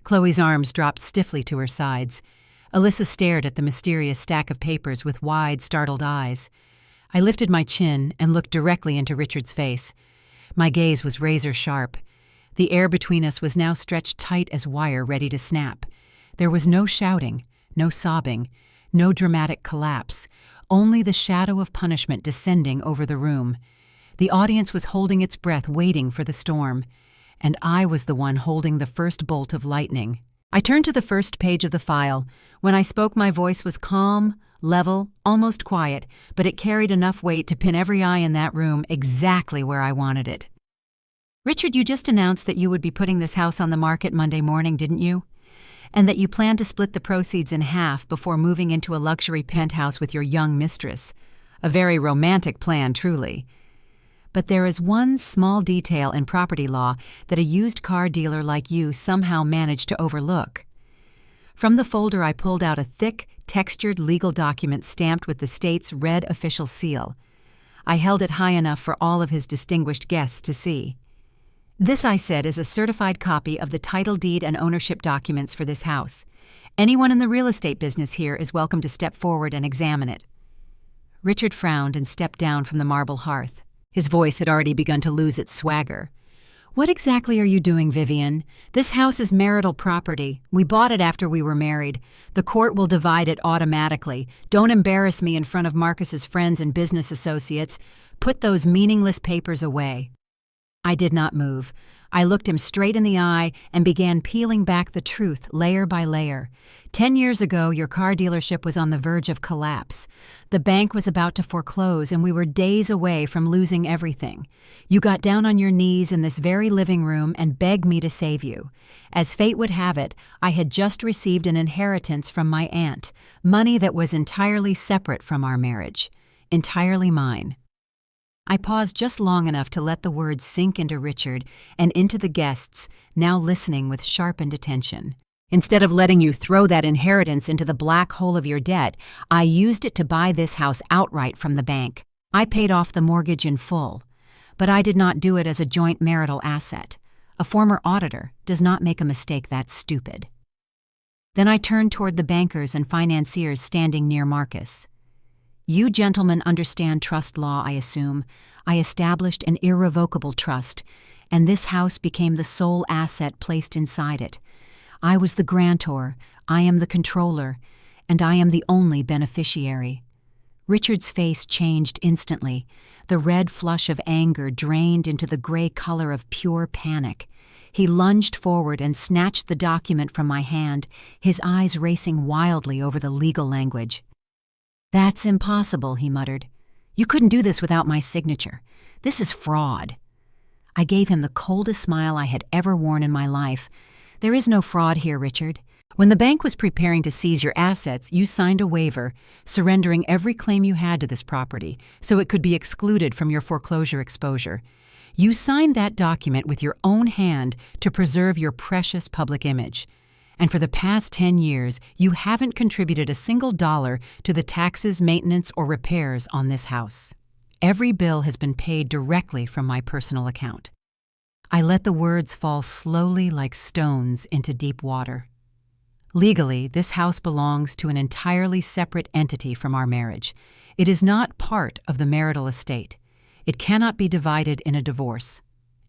Chloe's arms dropped stiffly to her sides. Alyssa stared at the mysterious stack of papers with wide, startled eyes. I lifted my chin and looked directly into Richard's face. My gaze was razor sharp. The air between us was now stretched tight as wire, ready to snap. There was no shouting, no sobbing, no dramatic collapse, only the shadow of punishment descending over the room. The audience was holding its breath, waiting for the storm. And I was the one holding the first bolt of lightning. I turned to the first page of the file. When I spoke, my voice was calm, level, almost quiet, but it carried enough weight to pin every eye in that room exactly where I wanted it. "Richard, you just announced that you would be putting this house on the market Monday morning, didn't you? And that you plan to split the proceeds in half before moving into a luxury penthouse with your young mistress. A very romantic plan, truly. But there is one small detail in property law that a used car dealer like you somehow managed to overlook." From the folder I pulled out a thick, textured legal document stamped with the state's red official seal. I held it high enough for all of his distinguished guests to see. "This," I said, "is a certified copy of the title deed and ownership documents for this house. Anyone in the real estate business here is welcome to step forward and examine it." Richard frowned and stepped down from the marble hearth. His voice had already begun to lose its swagger. "What exactly are you doing, Vivian? This house is marital property. We bought it after we were married. The court will divide it automatically. Don't embarrass me in front of Marcus's friends and business associates. Put those meaningless papers away." I did not move. I looked him straight in the eye and began peeling back the truth layer by layer. 10 years ago, your car dealership was on the verge of collapse. The bank was about to foreclose, and we were days away from losing everything. You got down on your knees in this very living room and begged me to save you. As fate would have it, I had just received an inheritance from my aunt, money that was entirely separate from our marriage. Entirely mine. I paused just long enough to let the words sink into Richard and into the guests, now listening with sharpened attention. Instead of letting you throw that inheritance into the black hole of your debt, I used it to buy this house outright from the bank. I paid off the mortgage in full. But I did not do it as a joint marital asset. A former auditor does not make a mistake that stupid. Then I turned toward the bankers and financiers standing near Marcus. You gentlemen understand trust law, I assume. I established an irrevocable trust, and this house became the sole asset placed inside it. I was the grantor, I am the controller, and I am the only beneficiary. Richard's face changed instantly. The red flush of anger drained into the gray color of pure panic. He lunged forward and snatched the document from my hand, his eyes racing wildly over the legal language. "That's impossible," he muttered. "You couldn't do this without my signature. This is fraud." I gave him the coldest smile I had ever worn in my life. "There is no fraud here, Richard. When the bank was preparing to seize your assets, you signed a waiver, surrendering every claim you had to this property, so it could be excluded from your foreclosure exposure. You signed that document with your own hand to preserve your precious public image. And for the past 10 years, you haven't contributed a single dollar to the taxes, maintenance, or repairs on this house. Every bill has been paid directly from my personal account." I let the words fall slowly like stones into deep water. Legally, this house belongs to an entirely separate entity from our marriage. It is not part of the marital estate. It cannot be divided in a divorce.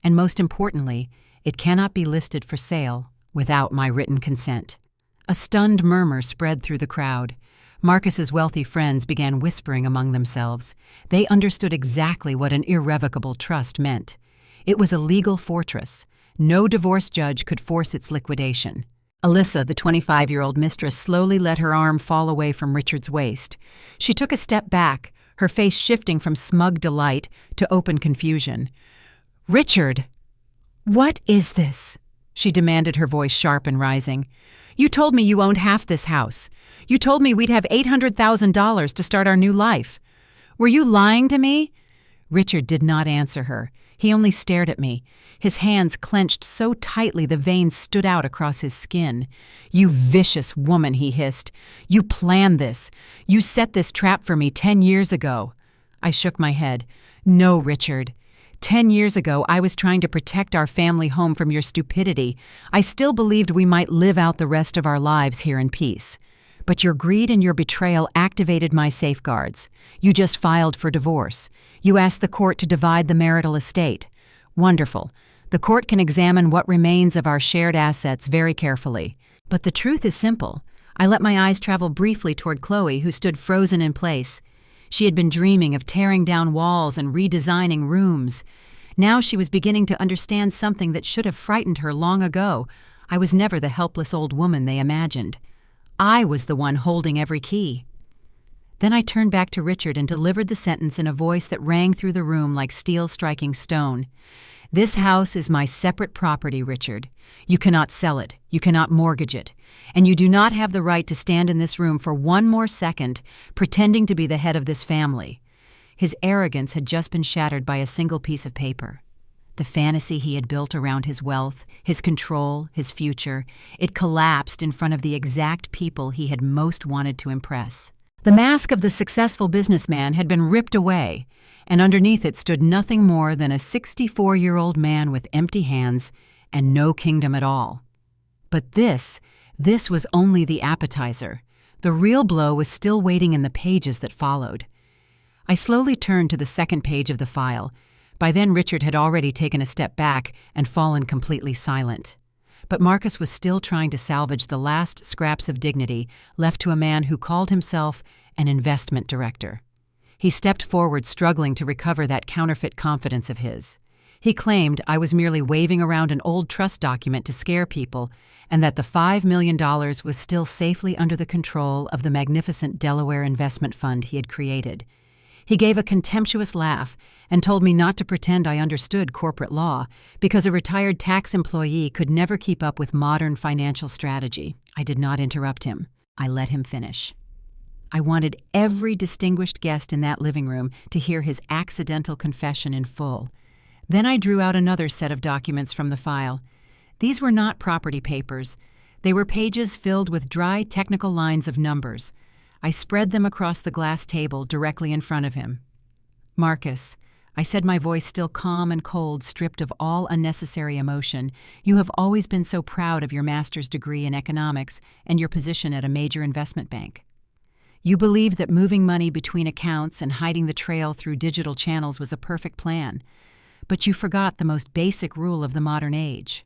And most importantly, it cannot be listed for sale without my written consent. A stunned murmur spread through the crowd. Marcus's wealthy friends began whispering among themselves. They understood exactly what an irrevocable trust meant. It was a legal fortress. No divorce judge could force its liquidation. Alyssa, the 25-year-old mistress, slowly let her arm fall away from Richard's waist. She took a step back, her face shifting from smug delight to open confusion. "Richard, what is this?" she demanded, her voice sharp and rising. "You told me you owned half this house. You told me we'd have $800,000 to start our new life. Were you lying to me?" Richard did not answer her. He only stared at me. His hands clenched so tightly the veins stood out across his skin. "You vicious woman," he hissed. "You planned this. You set this trap for me 10 years ago." I shook my head. "No, Richard. 10 years ago, I was trying to protect our family home from your stupidity. I still believed we might live out the rest of our lives here in peace. But your greed and your betrayal activated my safeguards. You just filed for divorce. You asked the court to divide the marital estate. Wonderful. The court can examine what remains of our shared assets very carefully. But the truth is simple." I let my eyes travel briefly toward Chloe, who stood frozen in place. She had been dreaming of tearing down walls and redesigning rooms. Now she was beginning to understand something that should have frightened her long ago. I was never the helpless old woman they imagined. I was the one holding every key. Then I turned back to Richard and delivered the sentence in a voice that rang through the room like steel striking stone. "This house is my separate property, Richard. You cannot sell it, you cannot mortgage it, and you do not have the right to stand in this room for one more second pretending to be the head of this family." His arrogance had just been shattered by a single piece of paper. The fantasy he had built around his wealth, his control, his future, it collapsed in front of the exact people he had most wanted to impress. The mask of the successful businessman had been ripped away, and underneath it stood nothing more than a 64-year-old man with empty hands and no kingdom at all. But this was only the appetizer. The real blow was still waiting in the pages that followed. I slowly turned to the second page of the file. By then Richard had already taken a step back and fallen completely silent. But Marcus was still trying to salvage the last scraps of dignity left to a man who called himself an investment director. He stepped forward, struggling to recover that counterfeit confidence of his. He claimed I was merely waving around an old trust document to scare people and that the $5 million was still safely under the control of the magnificent Delaware investment fund he had created. He gave a contemptuous laugh and told me not to pretend I understood corporate law because a retired tax employee could never keep up with modern financial strategy. I did not interrupt him. I let him finish. I wanted every distinguished guest in that living room to hear his accidental confession in full. Then I drew out another set of documents from the file. These were not property papers. They were pages filled with dry, technical lines of numbers. I spread them across the glass table directly in front of him. "Marcus," I said, my voice still calm and cold, stripped of all unnecessary emotion, "you have always been so proud of your master's degree in economics and your position at a major investment bank. You believed that moving money between accounts and hiding the trail through digital channels was a perfect plan. But you forgot the most basic rule of the modern age."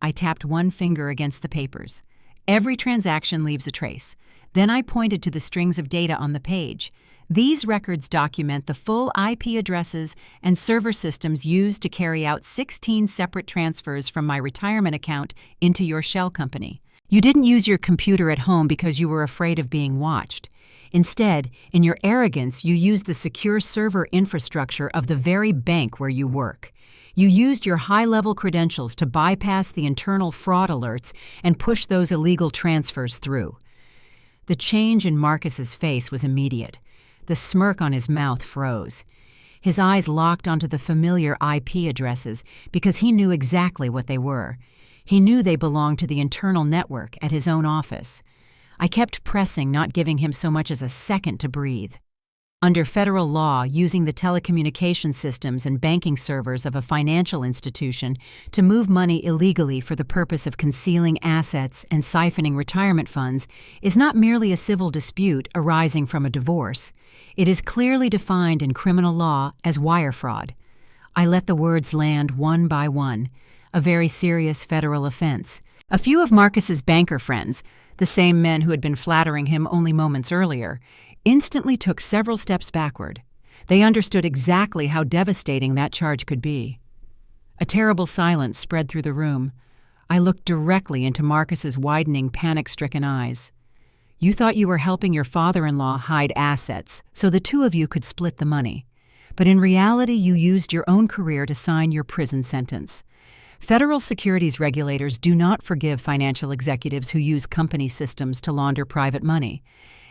I tapped one finger against the papers. "Every transaction leaves a trace." Then I pointed to the strings of data on the page. "These records document the full IP addresses and server systems used to carry out 16 separate transfers from my retirement account into your shell company. You didn't use your computer at home because you were afraid of being watched. Instead, in your arrogance, you used the secure server infrastructure of the very bank where you work. You used your high-level credentials to bypass the internal fraud alerts and push those illegal transfers through." The change in Marcus's face was immediate. The smirk on his mouth froze. His eyes locked onto the familiar IP addresses because he knew exactly what they were. He knew they belonged to the internal network at his own office. I kept pressing, not giving him so much as a second to breathe. Under federal law, using the telecommunication systems and banking servers of a financial institution to move money illegally for the purpose of concealing assets and siphoning retirement funds is not merely a civil dispute arising from a divorce. It is clearly defined in criminal law as wire fraud. I let the words land one by one, a very serious federal offense. A few of Marcus's banker friends, the same men who had been flattering him only moments earlier, instantly took several steps backward. They understood exactly how devastating that charge could be. A terrible silence spread through the room. I looked directly into Marcus's widening, panic-stricken eyes. "You thought you were helping your father-in-law hide assets so the two of you could split the money. But in reality, you used your own career to sign your prison sentence. Federal securities regulators do not forgive financial executives who use company systems to launder private money.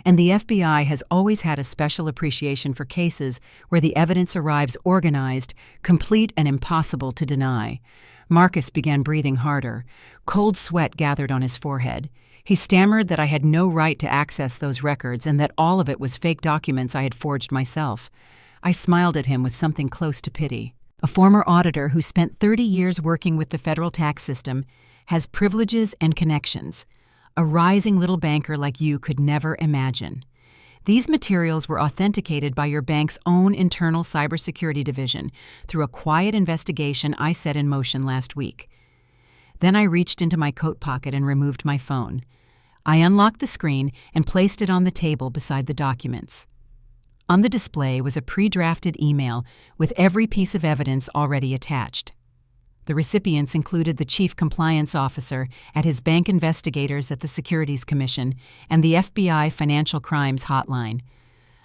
And the FBI has always had a special appreciation for cases where the evidence arrives organized, complete, and impossible to deny." Marcus began breathing harder. Cold sweat gathered on his forehead. He stammered that I had no right to access those records and that all of it was fake documents I had forged myself. I smiled at him with something close to pity. A former auditor who spent 30 years working with the federal tax system has privileges and connections. A rising little banker like you could never imagine. These materials were authenticated by your bank's own internal cybersecurity division through a quiet investigation I set in motion last week. Then I reached into my coat pocket and removed my phone. I unlocked the screen and placed it on the table beside the documents. On the display was a pre-drafted email with every piece of evidence already attached. The recipients included the chief compliance officer at his bank investigators at the Securities Commission and the FBI Financial Crimes Hotline.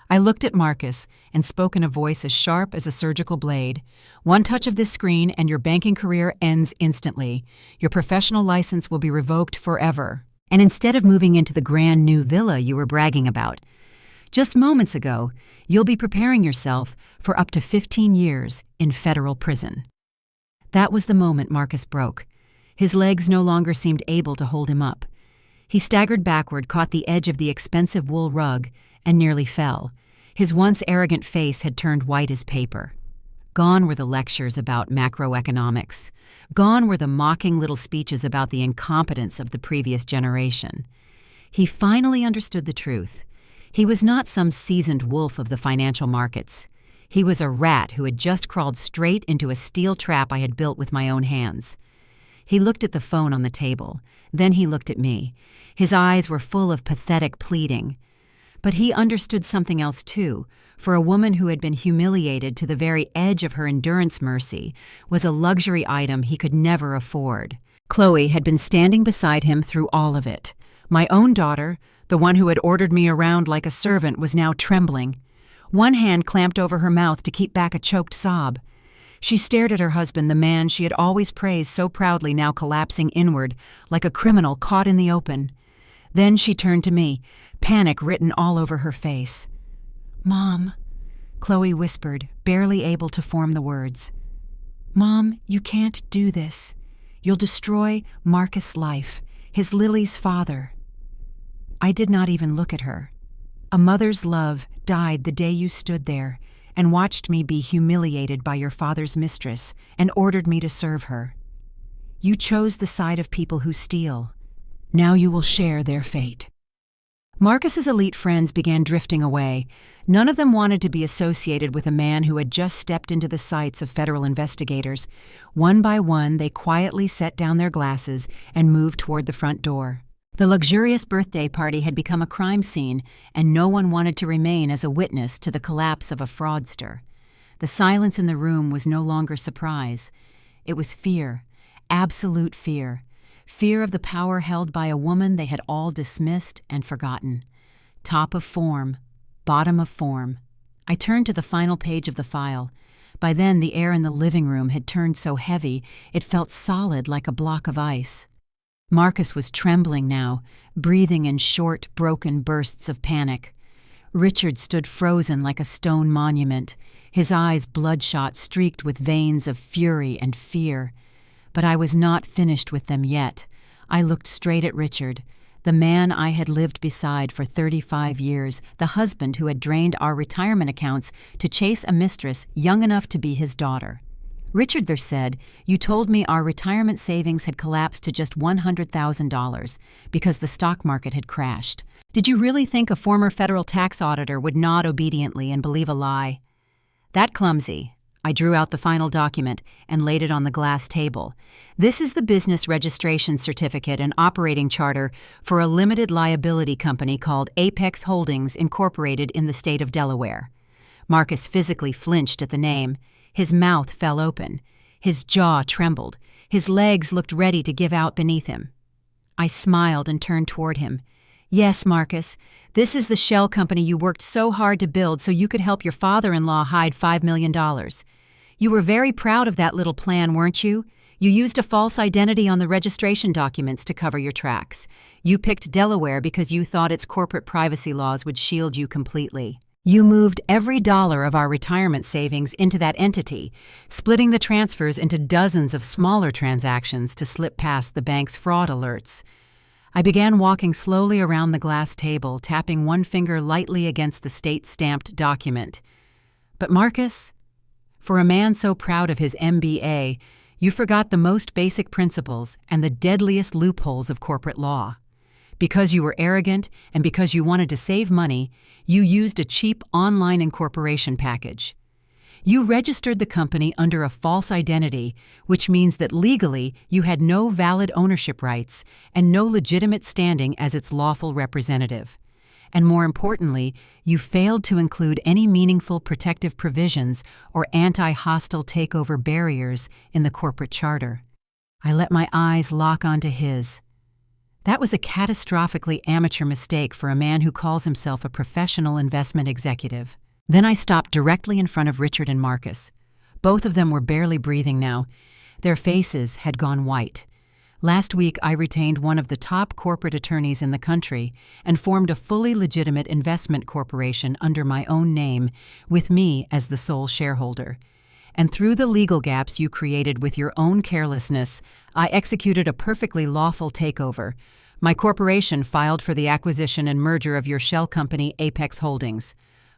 I looked at Marcus and spoke in a voice as sharp as a surgical blade. "One touch of this screen and your banking career ends instantly. Your professional license will be revoked forever. And instead of moving into the grand new villa you were bragging about, just moments ago, you'll be preparing yourself for up to 15 years in federal prison." That was the moment Marcus broke. His legs no longer seemed able to hold him up. He staggered backward, caught the edge of the expensive wool rug, and nearly fell. His once arrogant face had turned white as paper. Gone were the lectures about macroeconomics. Gone were the mocking little speeches about the incompetence of the previous generation. He finally understood the truth. He was not some seasoned wolf of the financial markets. He was a rat who had just crawled straight into a steel trap I had built with my own hands. He looked at the phone on the table. Then he looked at me. His eyes were full of pathetic pleading. But he understood something else too. For a woman who had been humiliated to the very edge of her endurance, mercy was a luxury item he could never afford. Chloe had been standing beside him through all of it. My own daughter, the one who had ordered me around like a servant, was now trembling. One hand clamped over her mouth to keep back a choked sob. She stared at her husband, the man she had always praised so proudly, now collapsing inward like a criminal caught in the open. Then she turned to me, panic written all over her face. "Mom," Chloe whispered, barely able to form the words. "Mom, you can't do this. You'll destroy Marcus' life, his Lily's father." I did not even look at her. A mother's love died the day you stood there and watched me be humiliated by your father's mistress and ordered me to serve her. You chose the side of people who steal. Now you will share their fate. Marcus's elite friends began drifting away. None of them wanted to be associated with a man who had just stepped into the sights of federal investigators. One by one, they quietly set down their glasses and moved toward the front door. The luxurious birthday party had become a crime scene, and no one wanted to remain as a witness to the collapse of a fraudster. The silence in the room was no longer surprise. It was fear, absolute fear. Fear of the power held by a woman they had all dismissed and forgotten. Top of form, bottom of form. I turned to the final page of the file. By then, the air in the living room had turned so heavy it felt solid like a block of ice. Marcus was trembling now, breathing in short, broken bursts of panic. Richard stood frozen like a stone monument, his eyes bloodshot, streaked with veins of fury and fear. But I was not finished with them yet. I looked straight at Richard, the man I had lived beside for 35 years, the husband who had drained our retirement accounts to chase a mistress young enough to be his daughter. Richard, there said, you told me our retirement savings had collapsed to just $100,000 because the stock market had crashed. Did you really think a former federal tax auditor would nod obediently and believe a lie? That clumsy. I drew out the final document and laid it on the glass table. This is the business registration certificate and operating charter for a limited liability company called Apex Holdings Incorporated in the state of Delaware. Marcus physically flinched at the name. His mouth fell open. His jaw trembled. His legs looked ready to give out beneath him. I smiled and turned toward him. Yes, Marcus, this is the shell company you worked so hard to build so you could help your father-in-law hide $5 million. You were very proud of that little plan, weren't you? You used a false identity on the registration documents to cover your tracks. You picked Delaware because you thought its corporate privacy laws would shield you completely. You moved every dollar of our retirement savings into that entity, splitting the transfers into dozens of smaller transactions to slip past the bank's fraud alerts. I began walking slowly around the glass table, tapping one finger lightly against the state-stamped document. But Marcus, for a man so proud of his MBA, you forgot the most basic principles and the deadliest loopholes of corporate law. Because you were arrogant and because you wanted to save money, you used a cheap online incorporation package. You registered the company under a false identity, which means that legally you had no valid ownership rights and no legitimate standing as its lawful representative. And more importantly, you failed to include any meaningful protective provisions or anti-hostile takeover barriers in the corporate charter. I let my eyes lock onto his. That was a catastrophically amateur mistake for a man who calls himself a professional investment executive. Then I stopped directly in front of Richard and Marcus. Both of them were barely breathing now. Their faces had gone white. Last week, I retained one of the top corporate attorneys in the country and formed a fully legitimate investment corporation under my own name, with me as the sole shareholder. And through the legal gaps you created with your own carelessness, I executed a perfectly lawful takeover. My corporation filed for the acquisition and merger of your shell company, Apex Holdings.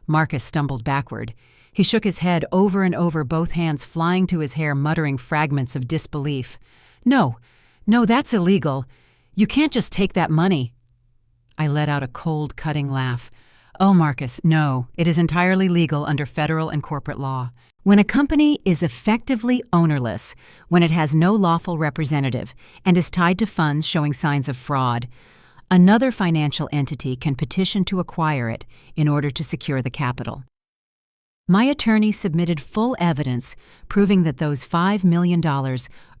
Marcus stumbled backward. He shook his head over and over, both hands flying to his hair, muttering fragments of disbelief. No, that's illegal. You can't just take that money. I let out a cold, cutting laugh. Oh, Marcus, no, it is entirely legal under federal and corporate law. When a company is effectively ownerless, when it has no lawful representative, and is tied to funds showing signs of fraud, Another financial entity can petition to acquire it in order to secure the capital. My attorney submitted full evidence proving that those $5 million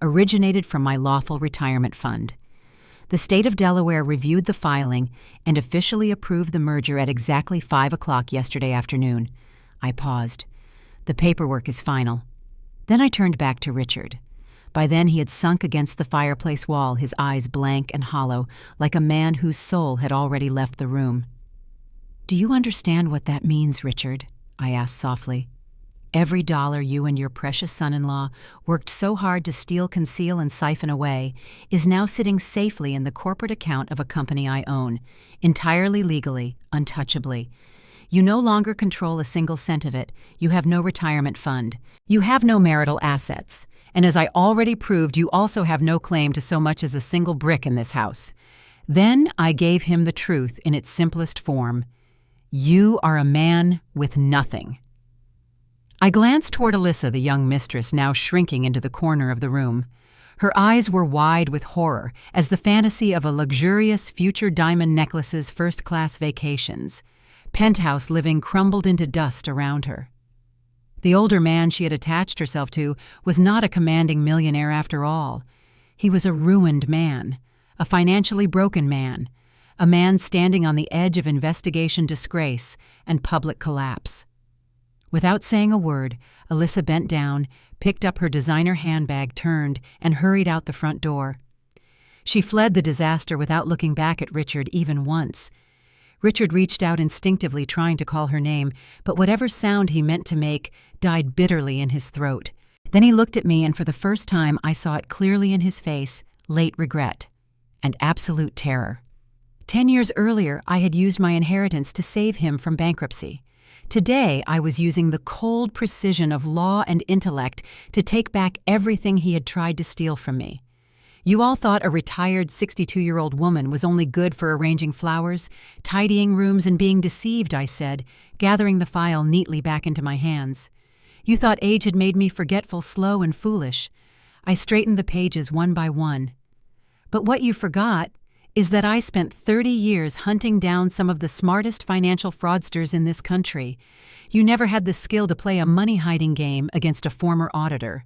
originated from my lawful retirement fund. The state of Delaware reviewed the filing and officially approved the merger at exactly 5 o'clock yesterday afternoon. I paused. The paperwork is final. Then I turned back to Richard. By then he had sunk against the fireplace wall, his eyes blank and hollow, like a man whose soul had already left the room. "Do you understand what that means, Richard?" I asked softly. "Every dollar you and your precious son-in-law worked so hard to steal, conceal, and siphon away is now sitting safely in the corporate account of a company I own, entirely legally, untouchably. You no longer control a single cent of it. You have no retirement fund. You have no marital assets. And as I already proved, you also have no claim to so much as a single brick in this house." Then I gave him the truth in its simplest form. You are a man with nothing. I glanced toward Alyssa, the young mistress, now shrinking into the corner of the room. Her eyes were wide with horror as the fantasy of a luxurious future diamond necklace's first-class vacations. Penthouse living crumbled into dust around her. The older man she had attached herself to was not a commanding millionaire after all. He was a ruined man, a financially broken man, a man standing on the edge of investigation disgrace and public collapse. Without saying a word, Alyssa bent down, picked up her designer handbag, turned, and hurried out the front door. She fled the disaster without looking back at Richard even once. Richard reached out instinctively, trying to call her name, but whatever sound he meant to make died bitterly in his throat. Then he looked at me, and for the first time I saw it clearly in his face, late regret and absolute terror. 10 years earlier, I had used my inheritance to save him from bankruptcy. Today, I was using the cold precision of law and intellect to take back everything he had tried to steal from me. You all thought a retired 62-year-old woman was only good for arranging flowers, tidying rooms, and being deceived, I said, gathering the file neatly back into my hands. You thought age had made me forgetful, slow, and foolish. I straightened the pages one by one. But what you forgot is that I spent 30 years hunting down some of the smartest financial fraudsters in this country. You never had the skill to play a money-hiding game against a former auditor.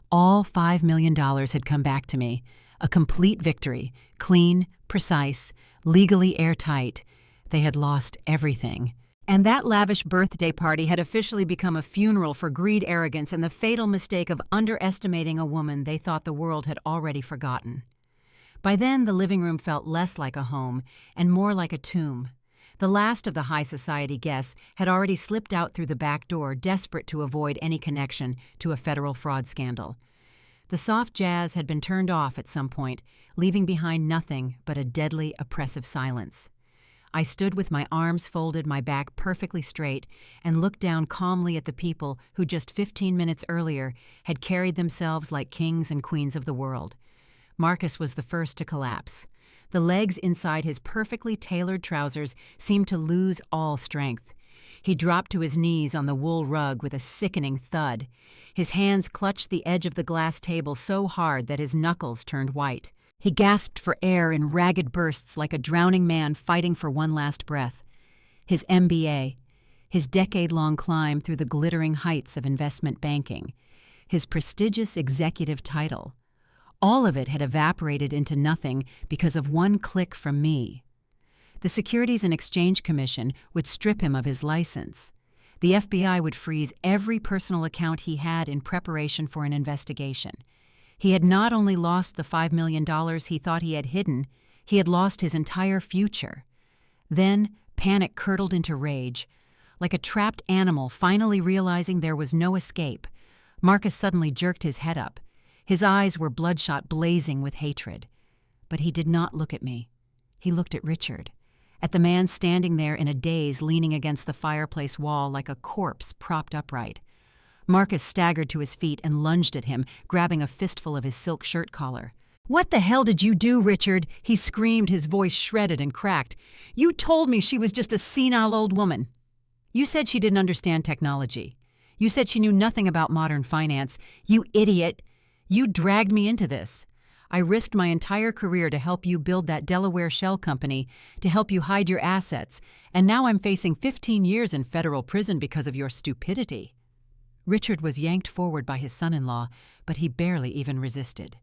All $5 million had come back to me. A complete victory, clean, precise, legally airtight. They had lost everything. And that lavish birthday party had officially become a funeral for greed, arrogance, and the fatal mistake of underestimating a woman they thought the world had already forgotten. By then, the living room felt less like a home and more like a tomb. The last of the high society guests had already slipped out through the back door, desperate to avoid any connection to a federal fraud scandal. The soft jazz had been turned off at some point, leaving behind nothing but a deadly, oppressive silence. I stood with my arms folded, my back perfectly straight, and looked down calmly at the people who just 15 minutes earlier had carried themselves like kings and queens of the world. Marcus was the first to collapse. The legs inside his perfectly tailored trousers seemed to lose all strength. He dropped to his knees on the wool rug with a sickening thud. His hands clutched the edge of the glass table so hard that his knuckles turned white. He gasped for air in ragged bursts like a drowning man fighting for one last breath. His MBA, his decade-long climb through the glittering heights of investment banking, his prestigious executive title, all of it had evaporated into nothing because of one click from me. The Securities and Exchange Commission would strip him of his license. The FBI would freeze every personal account he had in preparation for an investigation. He had not only lost the $5 million he thought he had hidden, he had lost his entire future. Then panic curdled into rage. Like a trapped animal finally realizing there was no escape, Marcus suddenly jerked his head up. His eyes were bloodshot, blazing with hatred. But he did not look at me. He looked at Richard, at the man standing there in a daze, leaning against the fireplace wall like a corpse propped upright. Marcus staggered to his feet and lunged at him, grabbing a fistful of his silk shirt collar. "What the hell did you do, Richard?" he screamed, his voice shredded and cracked. "You told me she was just a senile old woman. You said she didn't understand technology. You said she knew nothing about modern finance. You idiot! You dragged me into this. I risked my entire career to help you build that Delaware shell company, to help you hide your assets, and now I'm facing 15 years in federal prison because of your stupidity." Richard was yanked forward by his son-in-law, but he barely even resisted.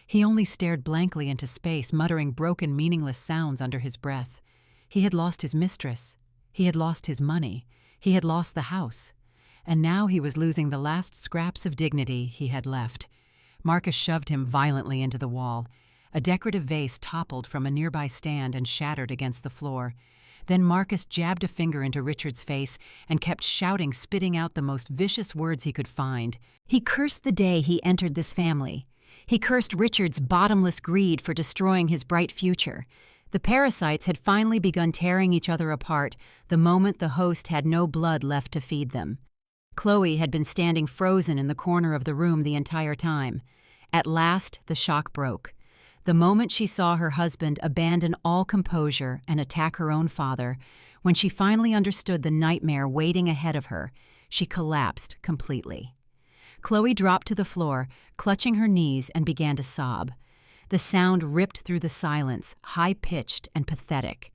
He only stared blankly into space, muttering broken, meaningless sounds under his breath. He had lost his mistress. He had lost his money. He had lost the house. And now he was losing the last scraps of dignity he had left. Marcus shoved him violently into the wall. A decorative vase toppled from a nearby stand and shattered against the floor. Then Marcus jabbed a finger into Richard's face and kept shouting, spitting out the most vicious words he could find. He cursed the day he entered this family. He cursed Richard's bottomless greed for destroying his bright future. The parasites had finally begun tearing each other apart the moment the host had no blood left to feed them. Chloe had been standing frozen in the corner of the room the entire time. At last, the shock broke. The moment she saw her husband abandon all composure and attack her own father, when she finally understood the nightmare waiting ahead of her, she collapsed completely. Chloe dropped to the floor, clutching her knees, and began to sob. The sound ripped through the silence, high-pitched and pathetic.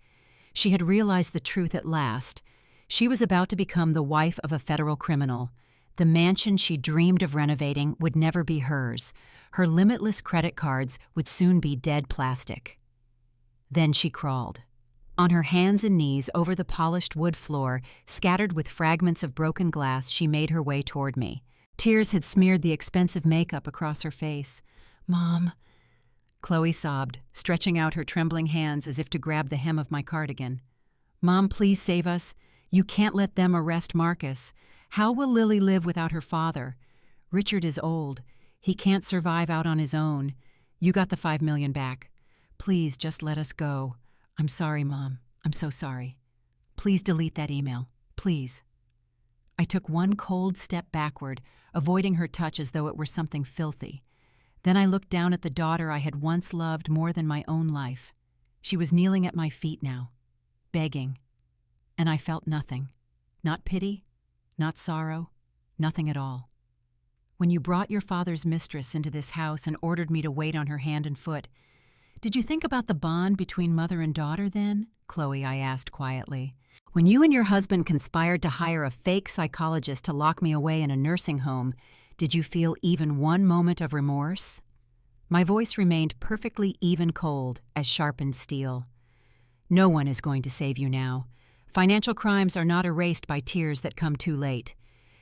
She had realized the truth at last. She was about to become the wife of a federal criminal. The mansion she dreamed of renovating would never be hers. Her limitless credit cards would soon be dead plastic. Then she crawled. On her hands and knees over the polished wood floor, scattered with fragments of broken glass, she made her way toward me. Tears had smeared the expensive makeup across her face. "Mom," Chloe sobbed, stretching out her trembling hands as if to grab the hem of my cardigan. "Mom, please save us. You can't let them arrest Marcus. How will Lily live without her father? Richard is old. He can't survive out on his own. You got the $5 million back. Please just let us go. I'm sorry, Mom. I'm so sorry. Please delete that email. Please." I took one cold step backward, avoiding her touch as though it were something filthy. Then I looked down at the daughter I had once loved more than my own life. She was kneeling at my feet now, begging. And I felt nothing. Not pity, not sorrow, nothing at all. "When you brought your father's mistress into this house and ordered me to wait on her hand and foot, did you think about the bond between mother and daughter then?" Chloe, I asked quietly. "When you and your husband conspired to hire a fake psychologist to lock me away in a nursing home, did you feel even one moment of remorse?" My voice remained perfectly even cold as sharpened steel. "No one is going to save you now. Financial crimes are not erased by tears that come too late.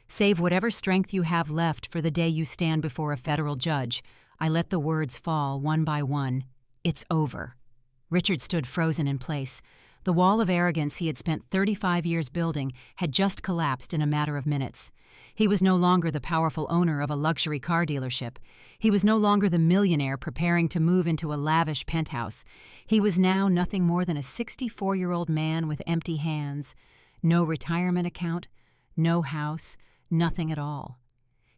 Save whatever strength you have left for the day you stand before a federal judge." I let the words fall one by one. "It's over." Richard stood frozen in place. The wall of arrogance he had spent 35 years building had just collapsed in a matter of minutes. He was no longer the powerful owner of a luxury car dealership. He was no longer the millionaire preparing to move into a lavish penthouse. He was now nothing more than a 64-year-old man with empty hands. No retirement account, no house, nothing at all.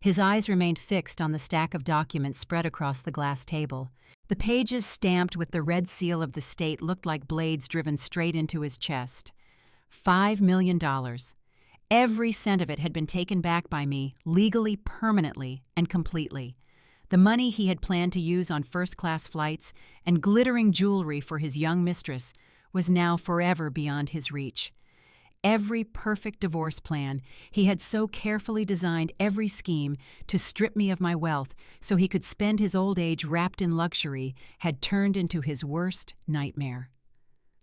His eyes remained fixed on the stack of documents spread across the glass table. The pages stamped with the red seal of the state looked like blades driven straight into his chest. $5 million. Every cent of it had been taken back by me, legally, permanently, and completely. The money he had planned to use on first-class flights and glittering jewelry for his young mistress was now forever beyond his reach. Every perfect divorce plan, he had so carefully designed every scheme to strip me of my wealth so he could spend his old age wrapped in luxury, had turned into his worst nightmare.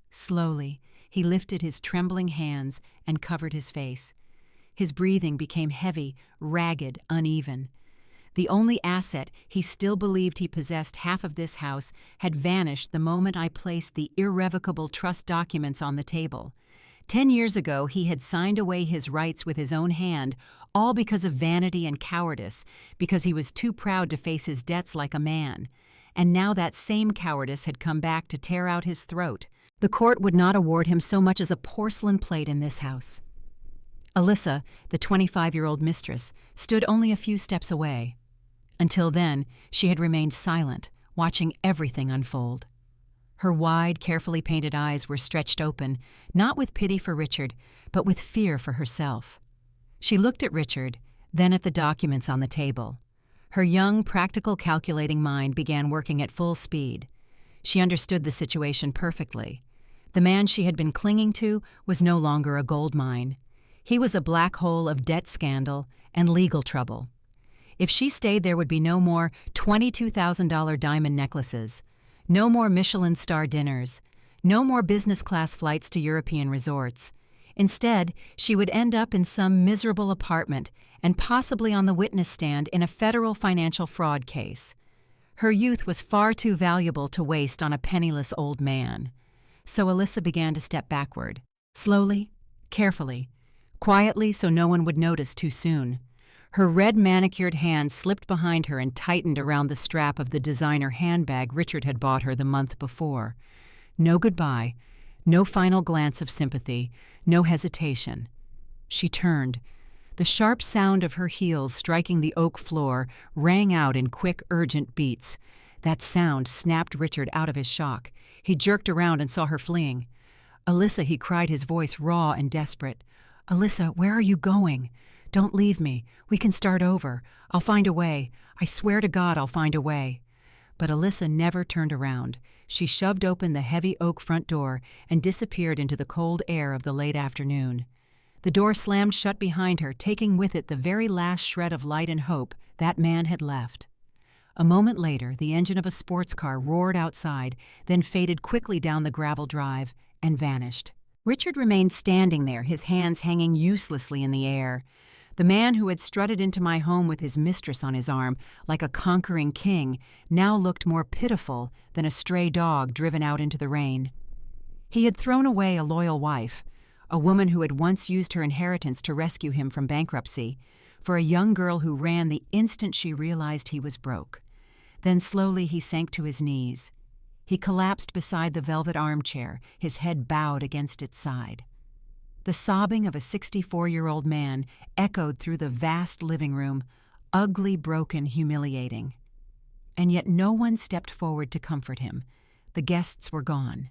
Slowly, he lifted his trembling hands and covered his face. His breathing became heavy, ragged, uneven. The only asset he still believed he possessed, half of this house, had vanished the moment I placed the irrevocable trust documents on the table. 10 years ago, he had signed away his rights with his own hand, all because of vanity and cowardice, because he was too proud to face his debts like a man. And now that same cowardice had come back to tear out his throat. The court would not award him so much as a porcelain plate in this house. Alyssa, the 25-year-old mistress, stood only a few steps away. Until then, she had remained silent, watching everything unfold. Her wide, carefully painted eyes were stretched open, not with pity for Richard, but with fear for herself. She looked at Richard, then at the documents on the table. Her young, practical, calculating mind began working at full speed. She understood the situation perfectly. The man she had been clinging to was no longer a gold mine. He was a black hole of debt scandal and legal trouble. If she stayed, there would be no more $22,000 diamond necklaces, no more Michelin star dinners, no more business-class flights to European resorts. Instead, she would end up in some miserable apartment and possibly on the witness stand in a federal financial fraud case. Her youth was far too valuable to waste on a penniless old man. So Alyssa began to step backward, slowly, carefully, quietly so no one would notice too soon. Her red manicured hand slipped behind her and tightened around the strap of the designer handbag Richard had bought her the month before. No goodbye, no final glance of sympathy, no hesitation. She turned. The sharp sound of her heels striking the oak floor rang out in quick, urgent beats. That sound snapped Richard out of his shock. He jerked around and saw her fleeing. "Alyssa," he cried, his voice raw and desperate. "Alyssa, where are you going? Don't leave me. We can start over. I'll find a way. I swear to God I'll find a way." But Alyssa never turned around. She shoved open the heavy oak front door and disappeared into the cold air of the late afternoon. The door slammed shut behind her, taking with it the very last shred of light and hope that man had left. A moment later, the engine of a sports car roared outside, then faded quickly down the gravel drive and vanished. Richard remained standing there, his hands hanging uselessly in the air. The man who had strutted into my home with his mistress on his arm, like a conquering king, now looked more pitiful than a stray dog driven out into the rain. He had thrown away a loyal wife, a woman who had once used her inheritance to rescue him from bankruptcy, for a young girl who ran the instant she realized he was broke. Then slowly he sank to his knees. He collapsed beside the velvet armchair, his head bowed against its side. The sobbing of a 64-year-old man echoed through the vast living room, ugly, broken, humiliating. And yet no one stepped forward to comfort him. The guests were gone.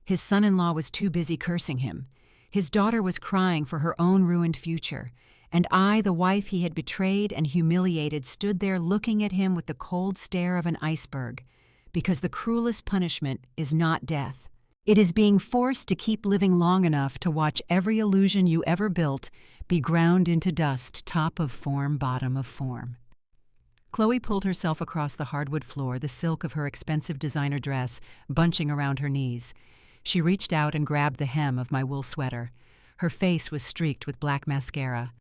His son-in-law was too busy cursing him. His daughter was crying for her own ruined future. And I, the wife he had betrayed and humiliated, stood there looking at him with the cold stare of an iceberg, because the cruelest punishment is not death. It is being forced to keep living long enough to watch every illusion you ever built be ground into dust, top of form, bottom of form. Chloe pulled herself across the hardwood floor, the silk of her expensive designer dress bunching around her knees. She reached out and grabbed the hem of my wool sweater. Her face was streaked with black mascara.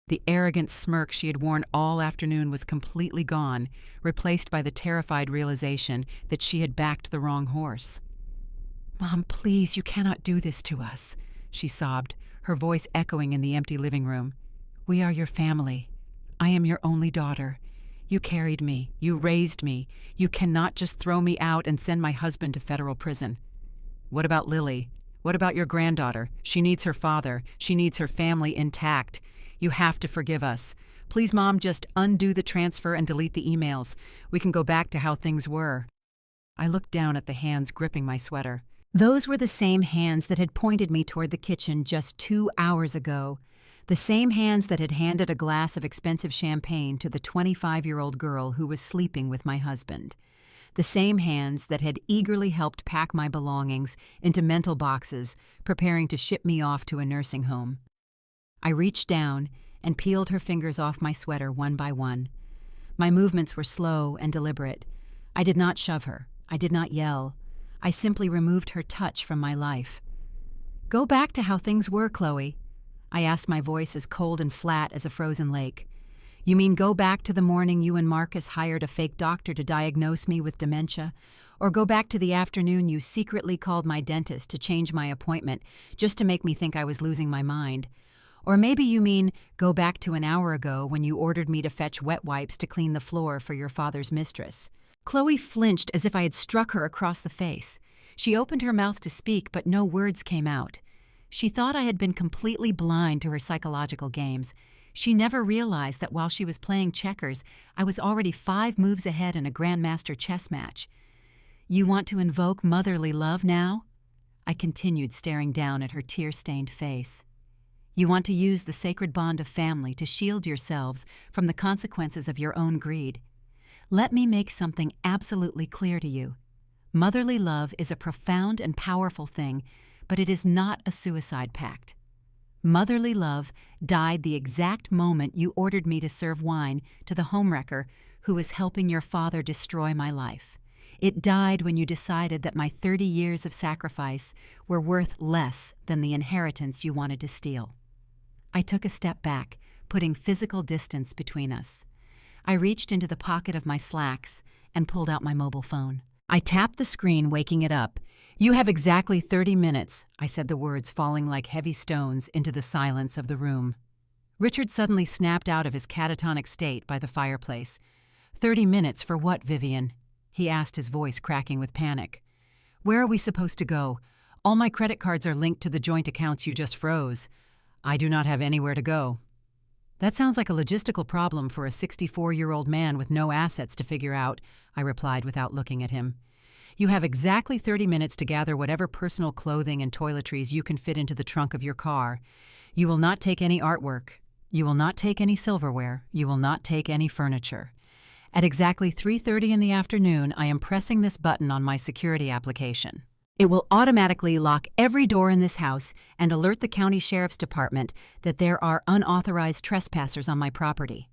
The arrogant smirk she had worn all afternoon was completely gone, replaced by the terrified realization that she had backed the wrong horse. "Mom, please, you cannot do this to us," she sobbed, her voice echoing in the empty living room. "We are your family. I am your only daughter. You carried me. You raised me. You cannot just throw me out and send my husband to federal prison." "What about Lily? What about your granddaughter? She needs her father. She needs her family intact. You have to forgive us. Please, Mom, just undo the transfer and delete the emails. We can go back to how things were." I looked down at the hands gripping my sweater. Those were the same hands that had pointed me toward the kitchen just 2 hours ago. The same hands that had handed a glass of expensive champagne to the 25-year-old girl who was sleeping with my husband. The same hands that had eagerly helped pack my belongings into mental boxes, preparing to ship me off to a nursing home. I reached down and peeled her fingers off my sweater one by one. My movements were slow and deliberate. I did not shove her. I did not yell. I simply removed her touch from my life. "Go back to how things were, Chloe," I asked, my voice as cold and flat as a frozen lake. "You mean go back to the morning you and Marcus hired a fake doctor to diagnose me with dementia? Or go back to the afternoon you secretly called my dentist to change my appointment just to make me think I was losing my mind? Or maybe you mean go back to an hour ago when you ordered me to fetch wet wipes to clean the floor for your father's mistress?" Chloe flinched as if I had struck her across the face. She opened her mouth to speak, but no words came out. She thought I had been completely blind to her psychological games. She never realized that while she was playing checkers, I was already 5 moves ahead in a grandmaster chess match. "You want to invoke motherly love now?" I continued, staring down at her tear-stained face. "You want to use the sacred bond of family to shield yourselves from the consequences of your own greed. Let me make something absolutely clear to you. Motherly love is a profound and powerful thing, but it is not a suicide pact. Motherly love died the exact moment you ordered me to serve wine to the homewrecker who was helping your father destroy my life. It died when you decided that my 30 years of sacrifice were worth less than the inheritance you wanted to steal. I took a step back, putting physical distance between us. I reached into the pocket of my slacks and pulled out my mobile phone. I tapped the screen, waking it up. "You have exactly 30 minutes, I said, the words falling like heavy stones into the silence of the room. Richard suddenly snapped out of his catatonic state by the fireplace. 30 minutes for what, Vivian? He asked, his voice cracking with panic. Where are we supposed to go? All my credit cards are linked to the joint accounts you just froze. I do not have anywhere to go. That sounds like a logistical problem for a 64-year-old man with no assets to figure out, I replied without looking at him. You have exactly 30 minutes to gather whatever personal clothing and toiletries you can fit into the trunk of your car. You will not take any artwork. You will not take any silverware. You will not take any furniture. At exactly 3:30 in the afternoon, I am pressing this button on my security application. It will automatically lock every door in this house and alert the county sheriff's department that there are unauthorized trespassers on my property.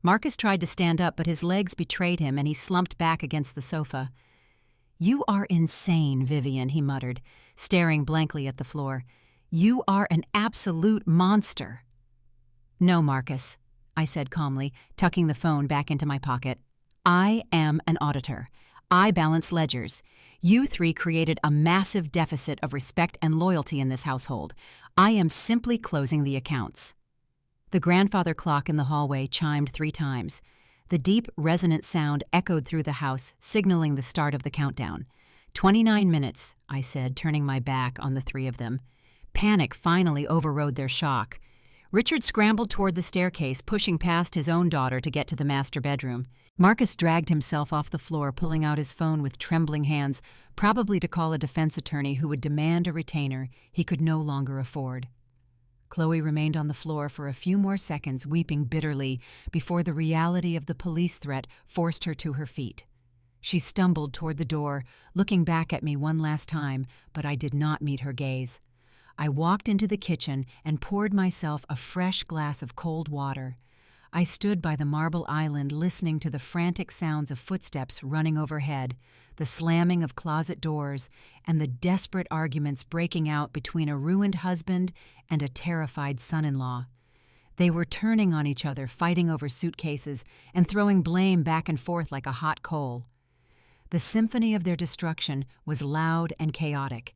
Marcus tried to stand up, but his legs betrayed him and he slumped back against the sofa. You are insane, Vivian, he muttered, staring blankly at the floor. You are an absolute monster. No, Marcus, I said calmly, tucking the phone back into my pocket. I am an auditor. I balance ledgers. You three created a massive deficit of respect and loyalty in this household. I am simply closing the accounts. The grandfather clock in the hallway chimed 3 times. The deep, resonant sound echoed through the house, signaling the start of the countdown. 29 minutes, I said, turning my back on the 3 of them. Panic finally overrode their shock. Richard scrambled toward the staircase, pushing past his own daughter to get to the master bedroom. Marcus dragged himself off the floor, pulling out his phone with trembling hands, probably to call a defense attorney who would demand a retainer he could no longer afford. Chloe remained on the floor for a few more seconds, weeping bitterly, before the reality of the police threat forced her to her feet. She stumbled toward the door, looking back at me one last time, but I did not meet her gaze. I walked into the kitchen and poured myself a fresh glass of cold water. I stood by the marble island listening to the frantic sounds of footsteps running overhead, the slamming of closet doors, and the desperate arguments breaking out between a ruined husband and a terrified son-in-law. They were turning on each other, fighting over suitcases, and throwing blame back and forth like a hot coal. The symphony of their destruction was loud and chaotic,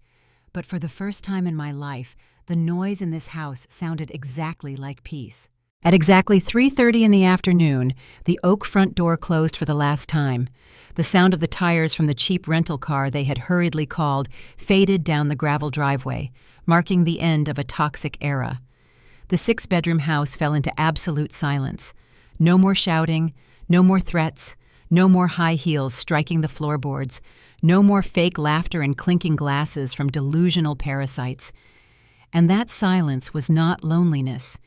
but for the first time in my life, the noise in this house sounded exactly like peace. At exactly 3:30 in the afternoon, the oak front door closed for the last time. The sound of the tires from the cheap rental car they had hurriedly called faded down the gravel driveway, marking the end of a toxic era. The 6-bedroom house fell into absolute silence. No more shouting, no more threats, no more high heels striking the floorboards, no more fake laughter and clinking glasses from delusional parasites. And that silence was not loneliness.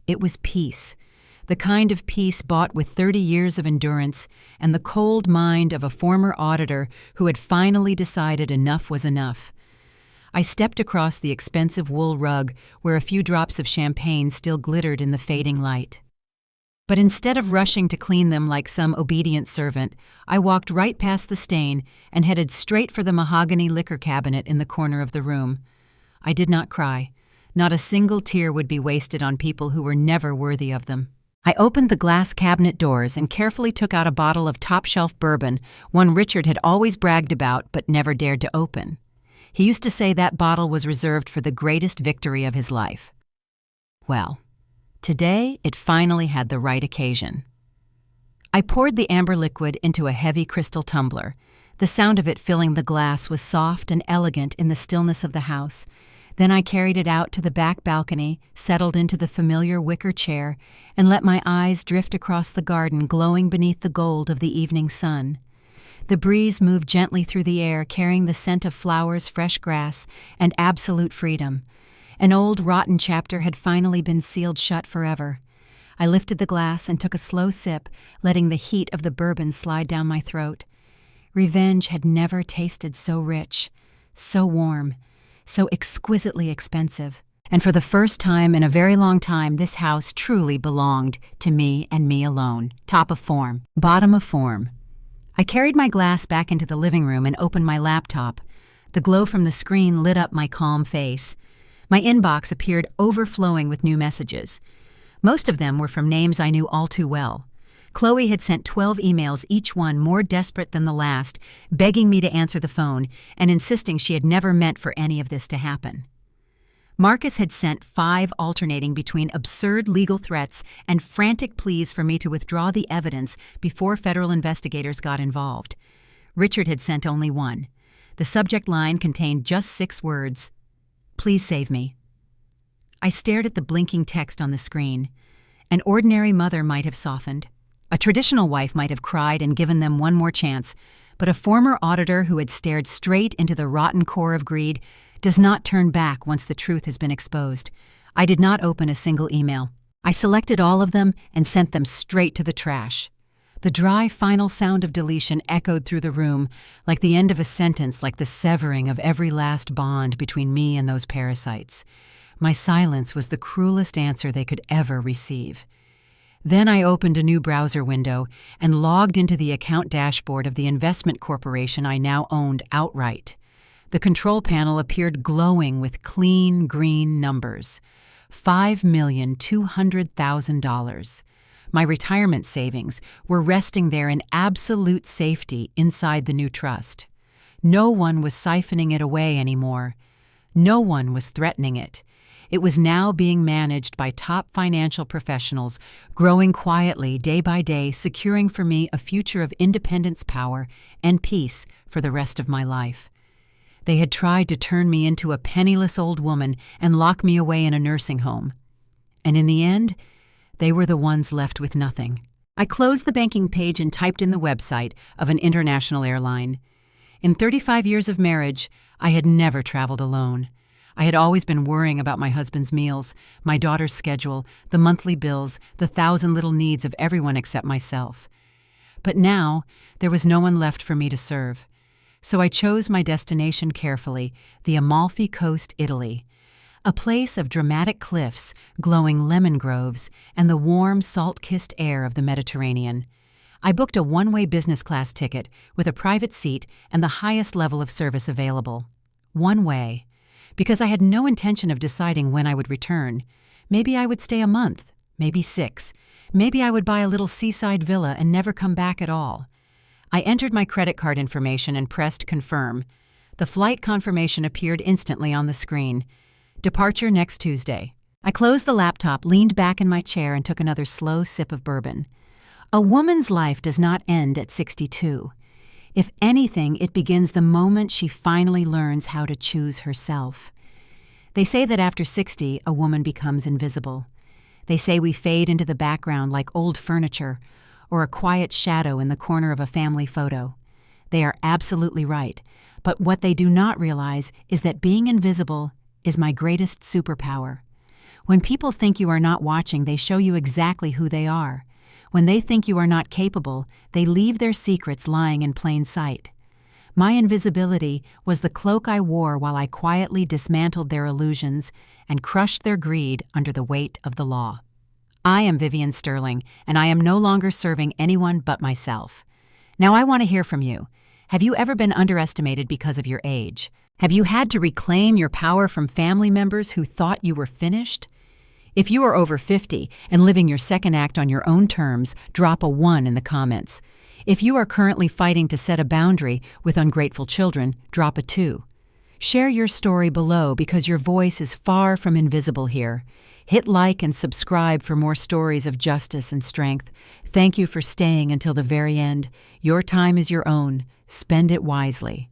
It was peace, the kind of peace bought with 30 years of endurance and the cold mind of a former auditor who had finally decided enough was enough. I stepped across the expensive wool rug where a few drops of champagne still glittered in the fading light. But instead of rushing to clean them like some obedient servant, I walked right past the stain and headed straight for the mahogany liquor cabinet in the corner of the room. I did not cry. Not a single tear would be wasted on people who were never worthy of them. I opened the glass cabinet doors and carefully took out a bottle of top-shelf bourbon, one Richard had always bragged about but never dared to open. He used to say that bottle was reserved for the greatest victory of his life. Well, today it finally had the right occasion. I poured the amber liquid into a heavy crystal tumbler. The sound of it filling the glass was soft and elegant in the stillness of the house. Then I carried it out to the back balcony, settled into the familiar wicker chair, and let my eyes drift across the garden glowing beneath the gold of the evening sun. The breeze moved gently through the air, carrying the scent of flowers, fresh grass, and absolute freedom. An old, rotten chapter had finally been sealed shut forever. I lifted the glass and took a slow sip, letting the heat of the bourbon slide down my throat. Revenge had never tasted so rich, so warm, so exquisitely expensive. And for the first time in a very long time, this house truly belonged to me and me alone. Top of form, bottom of form. I carried my glass back into the living room and opened my laptop. The glow from the screen lit up my calm face. My inbox appeared overflowing with new messages. Most of them were from names I knew all too well. Chloe had sent 12 emails, each one more desperate than the last, begging me to answer the phone and insisting she had never meant for any of this to happen. Marcus had sent 5 alternating between absurd legal threats and frantic pleas for me to withdraw the evidence before federal investigators got involved. Richard had sent only 1. The subject line contained just 6 words: "Please save me." I stared at the blinking text on the screen. An ordinary mother might have softened. A traditional wife might have cried and given them one more chance, but a former auditor who had stared straight into the rotten core of greed does not turn back once the truth has been exposed. I did not open a single email. I selected all of them and sent them straight to the trash. The dry final sound of deletion echoed through the room, like the end of a sentence, like the severing of every last bond between me and those parasites. My silence was the cruelest answer they could ever receive. Then I opened a new browser window and logged into the account dashboard of the investment corporation I now owned outright. The control panel appeared glowing with clean green numbers. $5,200,000. My retirement savings were resting there in absolute safety inside the new trust. No one was siphoning it away anymore. No one was threatening it. It was now being managed by top financial professionals, growing quietly day by day, securing for me a future of independence, power, and peace for the rest of my life. They had tried to turn me into a penniless old woman and lock me away in a nursing home. And in the end, they were the ones left with nothing. I closed the banking page and typed in the website of an international airline. In 35 years of marriage, I had never traveled alone. I had always been worrying about my husband's meals, my daughter's schedule, the monthly bills, the 1,000 little needs of everyone except myself. But now, there was no one left for me to serve. So I chose my destination carefully, the Amalfi Coast, Italy. A place of dramatic cliffs, glowing lemon groves, and the warm, salt-kissed air of the Mediterranean. I booked a one-way business class ticket with a private seat and the highest level of service available. One way. Because I had no intention of deciding when I would return. Maybe I would stay a month, maybe 6. Maybe I would buy a little seaside villa and never come back at all. I entered my credit card information and pressed confirm. The flight confirmation appeared instantly on the screen. Departure next Tuesday. I closed the laptop, leaned back in my chair, and took another slow sip of bourbon. A woman's life does not end at 62. If anything, it begins the moment she finally learns how to choose herself. They say that after 60, a woman becomes invisible. They say we fade into the background like old furniture, or a quiet shadow in the corner of a family photo. They are absolutely right, but what they do not realize is that being invisible is my greatest superpower. When people think you are not watching, they show you exactly who they are. When they think you are not capable, they leave their secrets lying in plain sight. My invisibility was the cloak I wore while I quietly dismantled their illusions and crushed their greed under the weight of the law. I am Vivian Sterling, and I am no longer serving anyone but myself. Now I want to hear from you. Have you ever been underestimated because of your age? Have you had to reclaim your power from family members who thought you were finished? If you are over 50 and living your second act on your own terms, drop a 1 in the comments. If you are currently fighting to set a boundary with ungrateful children, drop a 2. Share your story below because your voice is far from invisible here. Hit like and subscribe for more stories of justice and strength. Thank you for staying until the very end. Your time is your own. Spend it wisely.